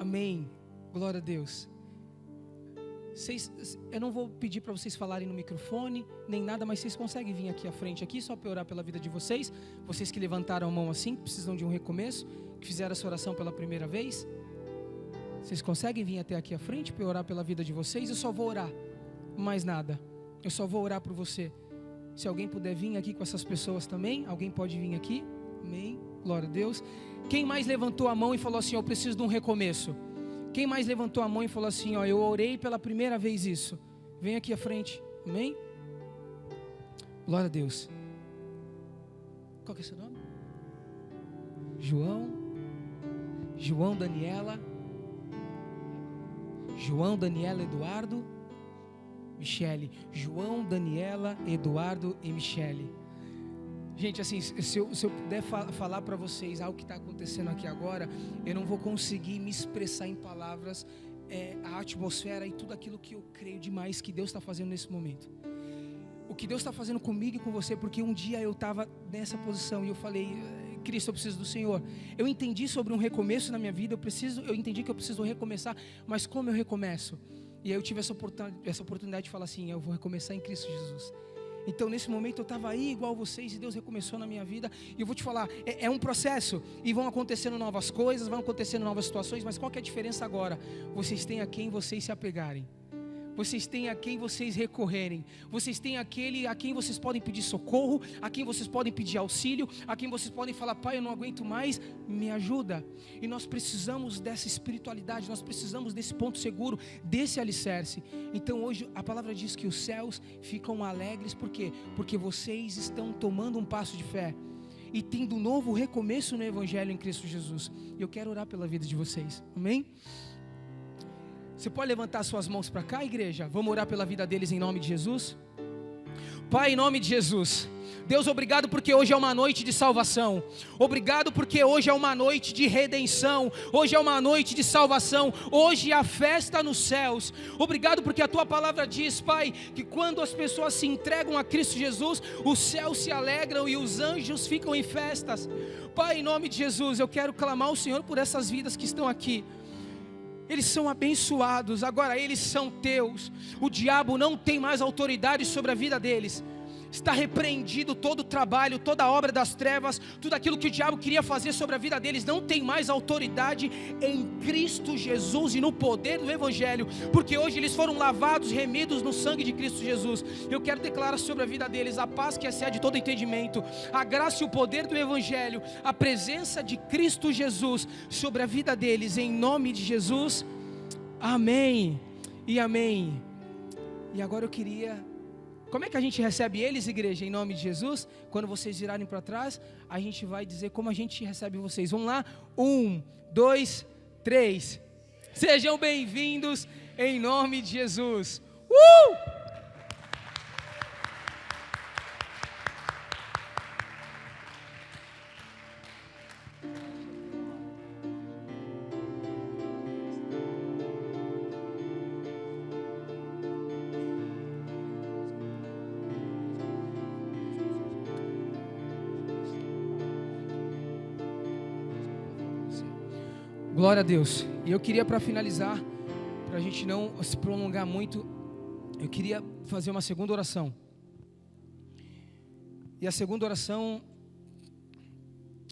Amém, glória a Deus. Eu não vou pedir para vocês falarem no microfone, nem nada, mas vocês conseguem vir aqui à frente, aqui, só para orar pela vida de vocês. Vocês que levantaram a mão assim, que precisam de um recomeço, que fizeram essa oração pela primeira vez. Vocês conseguem vir até aqui à frente para orar pela vida de vocês? Eu só vou orar, mais nada. Eu só vou orar por você. Se alguém puder vir aqui com essas pessoas também, alguém pode vir aqui? Amém, glória a Deus. Quem mais levantou a mão e falou assim, eu preciso de um recomeço? Quem mais levantou a mão e falou assim, eu orei pela primeira vez isso? Vem aqui à frente, amém? Glória a Deus. Qual que é o seu nome? João Daniela Eduardo, Michele. João, Daniela, Eduardo e Michele. Gente, assim, se eu puder falar para vocês algo que está acontecendo aqui agora, eu não vou conseguir me expressar em palavras a atmosfera e tudo aquilo que eu creio demais que Deus está fazendo nesse momento. O que Deus está fazendo comigo e com você, porque um dia eu estava nessa posição e eu falei, Cristo, eu preciso do Senhor. Eu entendi sobre um recomeço na minha vida, eu entendi que eu preciso recomeçar, mas como eu recomeço? E aí eu tive essa oportunidade de falar assim, eu vou recomeçar em Cristo Jesus. Então nesse momento eu estava aí igual vocês e Deus recomeçou na minha vida. E eu vou te falar, é um processo e vão acontecendo novas coisas, vão acontecendo novas situações. Mas qual que é a diferença agora? Vocês têm a quem vocês se apegarem, vocês têm a quem vocês recorrerem, vocês têm aquele a quem vocês podem pedir socorro, a quem vocês podem pedir auxílio, a quem vocês podem falar, Pai, eu não aguento mais, me ajuda. E nós precisamos dessa espiritualidade, nós precisamos desse ponto seguro, desse alicerce. Então hoje a palavra diz que os céus ficam alegres, por quê? Porque vocês estão tomando um passo de fé e tendo um novo recomeço no Evangelho em Cristo Jesus. E eu quero orar pela vida de vocês, amém? Você pode levantar suas mãos para cá, igreja? Vamos orar pela vida deles em nome de Jesus? Pai, em nome de Jesus, Deus, obrigado porque hoje é uma noite de salvação. Obrigado porque hoje é uma noite de redenção. Hoje é uma noite de salvação. Hoje é a festa nos céus. Obrigado porque a tua palavra diz, Pai, que quando as pessoas se entregam a Cristo Jesus, os céus se alegram e os anjos ficam em festas. Pai, em nome de Jesus, eu quero clamar ao Senhor por essas vidas que estão aqui. Eles são abençoados, agora eles são teus. O diabo não tem mais autoridade sobre a vida deles. Está repreendido todo o trabalho, toda a obra das trevas, tudo aquilo que o diabo queria fazer sobre a vida deles, não tem mais autoridade em Cristo Jesus e no poder do Evangelho, porque hoje eles foram lavados, remidos no sangue de Cristo Jesus. Eu quero declarar sobre a vida deles a paz que excede todo entendimento, a graça e o poder do Evangelho, a presença de Cristo Jesus sobre a vida deles, em nome de Jesus, amém e amém. E agora eu queria... Como é que a gente recebe eles, igreja, em nome de Jesus? Quando vocês virarem para trás, a gente vai dizer como a gente recebe vocês. Vamos lá? 1, 2, 3. Sejam bem-vindos em nome de Jesus. Glória a Deus. E eu queria, para finalizar, para a gente não se prolongar muito, eu queria fazer uma segunda oração. E a segunda oração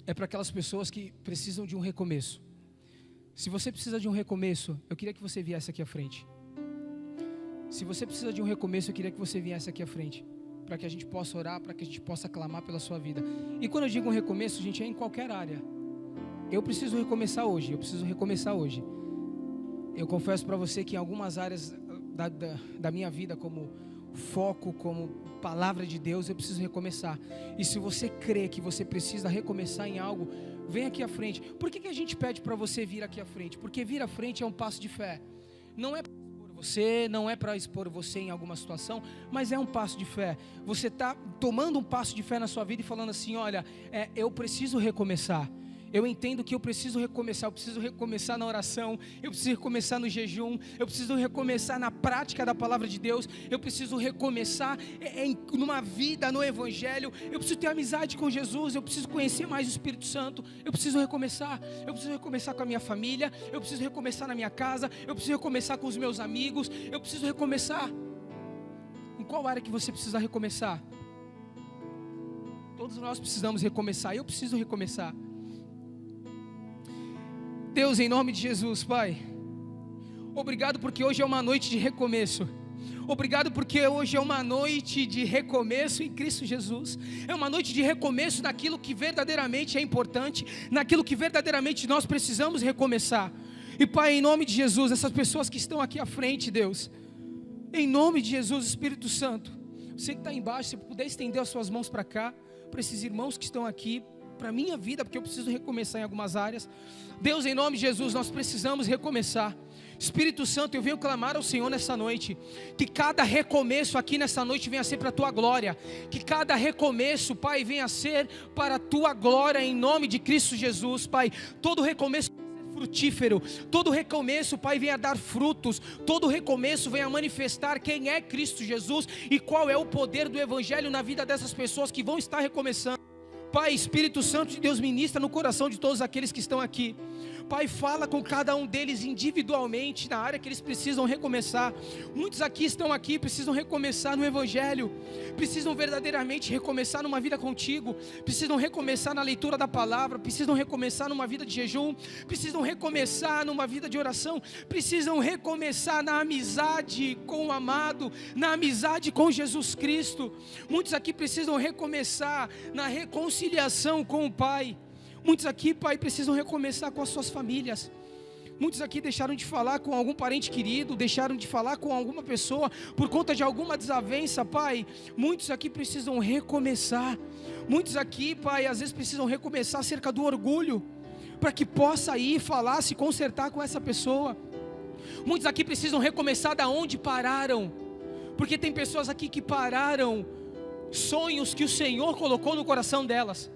é para aquelas pessoas que precisam de um recomeço. Se você precisa de um recomeço, eu queria que você viesse aqui à frente. Se você precisa de um recomeço, eu queria que você viesse aqui à frente, para que a gente possa orar, para que a gente possa clamar pela sua vida. E quando eu digo um recomeço, gente, é em qualquer área. Eu preciso recomeçar hoje, Eu confesso para você que em algumas áreas da minha vida, como foco, como palavra de Deus, eu preciso recomeçar. E se você crê que você precisa recomeçar em algo, vem aqui à frente. Por que a gente pede para você vir aqui à frente? Porque vir à frente é um passo de fé. Não é para expor você, não é para expor você em alguma situação, mas é um passo de fé. Você está tomando um passo de fé na sua vida e falando assim, olha, eu preciso recomeçar. Eu entendo que eu preciso recomeçar na oração, eu preciso recomeçar no jejum, eu preciso recomeçar na prática da palavra de Deus, eu preciso recomeçar numa vida no Evangelho, eu preciso ter amizade com Jesus, eu preciso conhecer mais o Espírito Santo, eu preciso recomeçar com a minha família, eu preciso recomeçar na minha casa, eu preciso recomeçar com os meus amigos, eu preciso recomeçar. Em qual área que você precisa recomeçar? Todos nós precisamos recomeçar, eu preciso recomeçar. Deus, em nome de Jesus, Pai, obrigado porque hoje é uma noite de recomeço. Obrigado porque hoje é uma noite de recomeço em Cristo Jesus. É uma noite de recomeço naquilo que verdadeiramente é importante, naquilo que verdadeiramente nós precisamos recomeçar. E Pai, em nome de Jesus, essas pessoas que estão aqui à frente, Deus, em nome de Jesus, Espírito Santo, você que está embaixo, se puder estender as suas mãos para cá, para esses irmãos que estão aqui, para a minha vida, porque eu preciso recomeçar em algumas áreas. Deus, em nome de Jesus, nós precisamos recomeçar. Espírito Santo, eu venho clamar ao Senhor nessa noite, que cada recomeço aqui nessa noite venha a ser para a Tua glória, que cada recomeço, Pai, venha a ser para a Tua glória, em nome de Cristo Jesus, Pai. Todo recomeço frutífero, todo recomeço, Pai, venha dar frutos, todo recomeço venha manifestar quem é Cristo Jesus e qual é o poder do Evangelho na vida dessas pessoas que vão estar recomeçando. Pai, Espírito Santo de Deus, ministra no coração de todos aqueles que estão aqui. Pai, fala com cada um deles individualmente na área que eles precisam recomeçar. Muitos aqui estão aqui, precisam recomeçar no Evangelho, precisam verdadeiramente recomeçar numa vida contigo, precisam recomeçar na leitura da palavra, precisam recomeçar numa vida de jejum, precisam recomeçar numa vida de oração, precisam recomeçar na amizade com o amado, na amizade com Jesus Cristo. Muitos aqui precisam recomeçar na reconciliação com o Pai. Muitos aqui, Pai, precisam recomeçar com as suas famílias. Muitos aqui deixaram de falar com algum parente querido, deixaram de falar com alguma pessoa por conta de alguma desavença, Pai. Muitos aqui precisam recomeçar. Muitos aqui, Pai, às vezes precisam recomeçar acerca do orgulho, para que possa ir falar, se consertar com essa pessoa. Muitos aqui precisam recomeçar da onde pararam, porque tem pessoas aqui que pararam sonhos que o Senhor colocou no coração delas.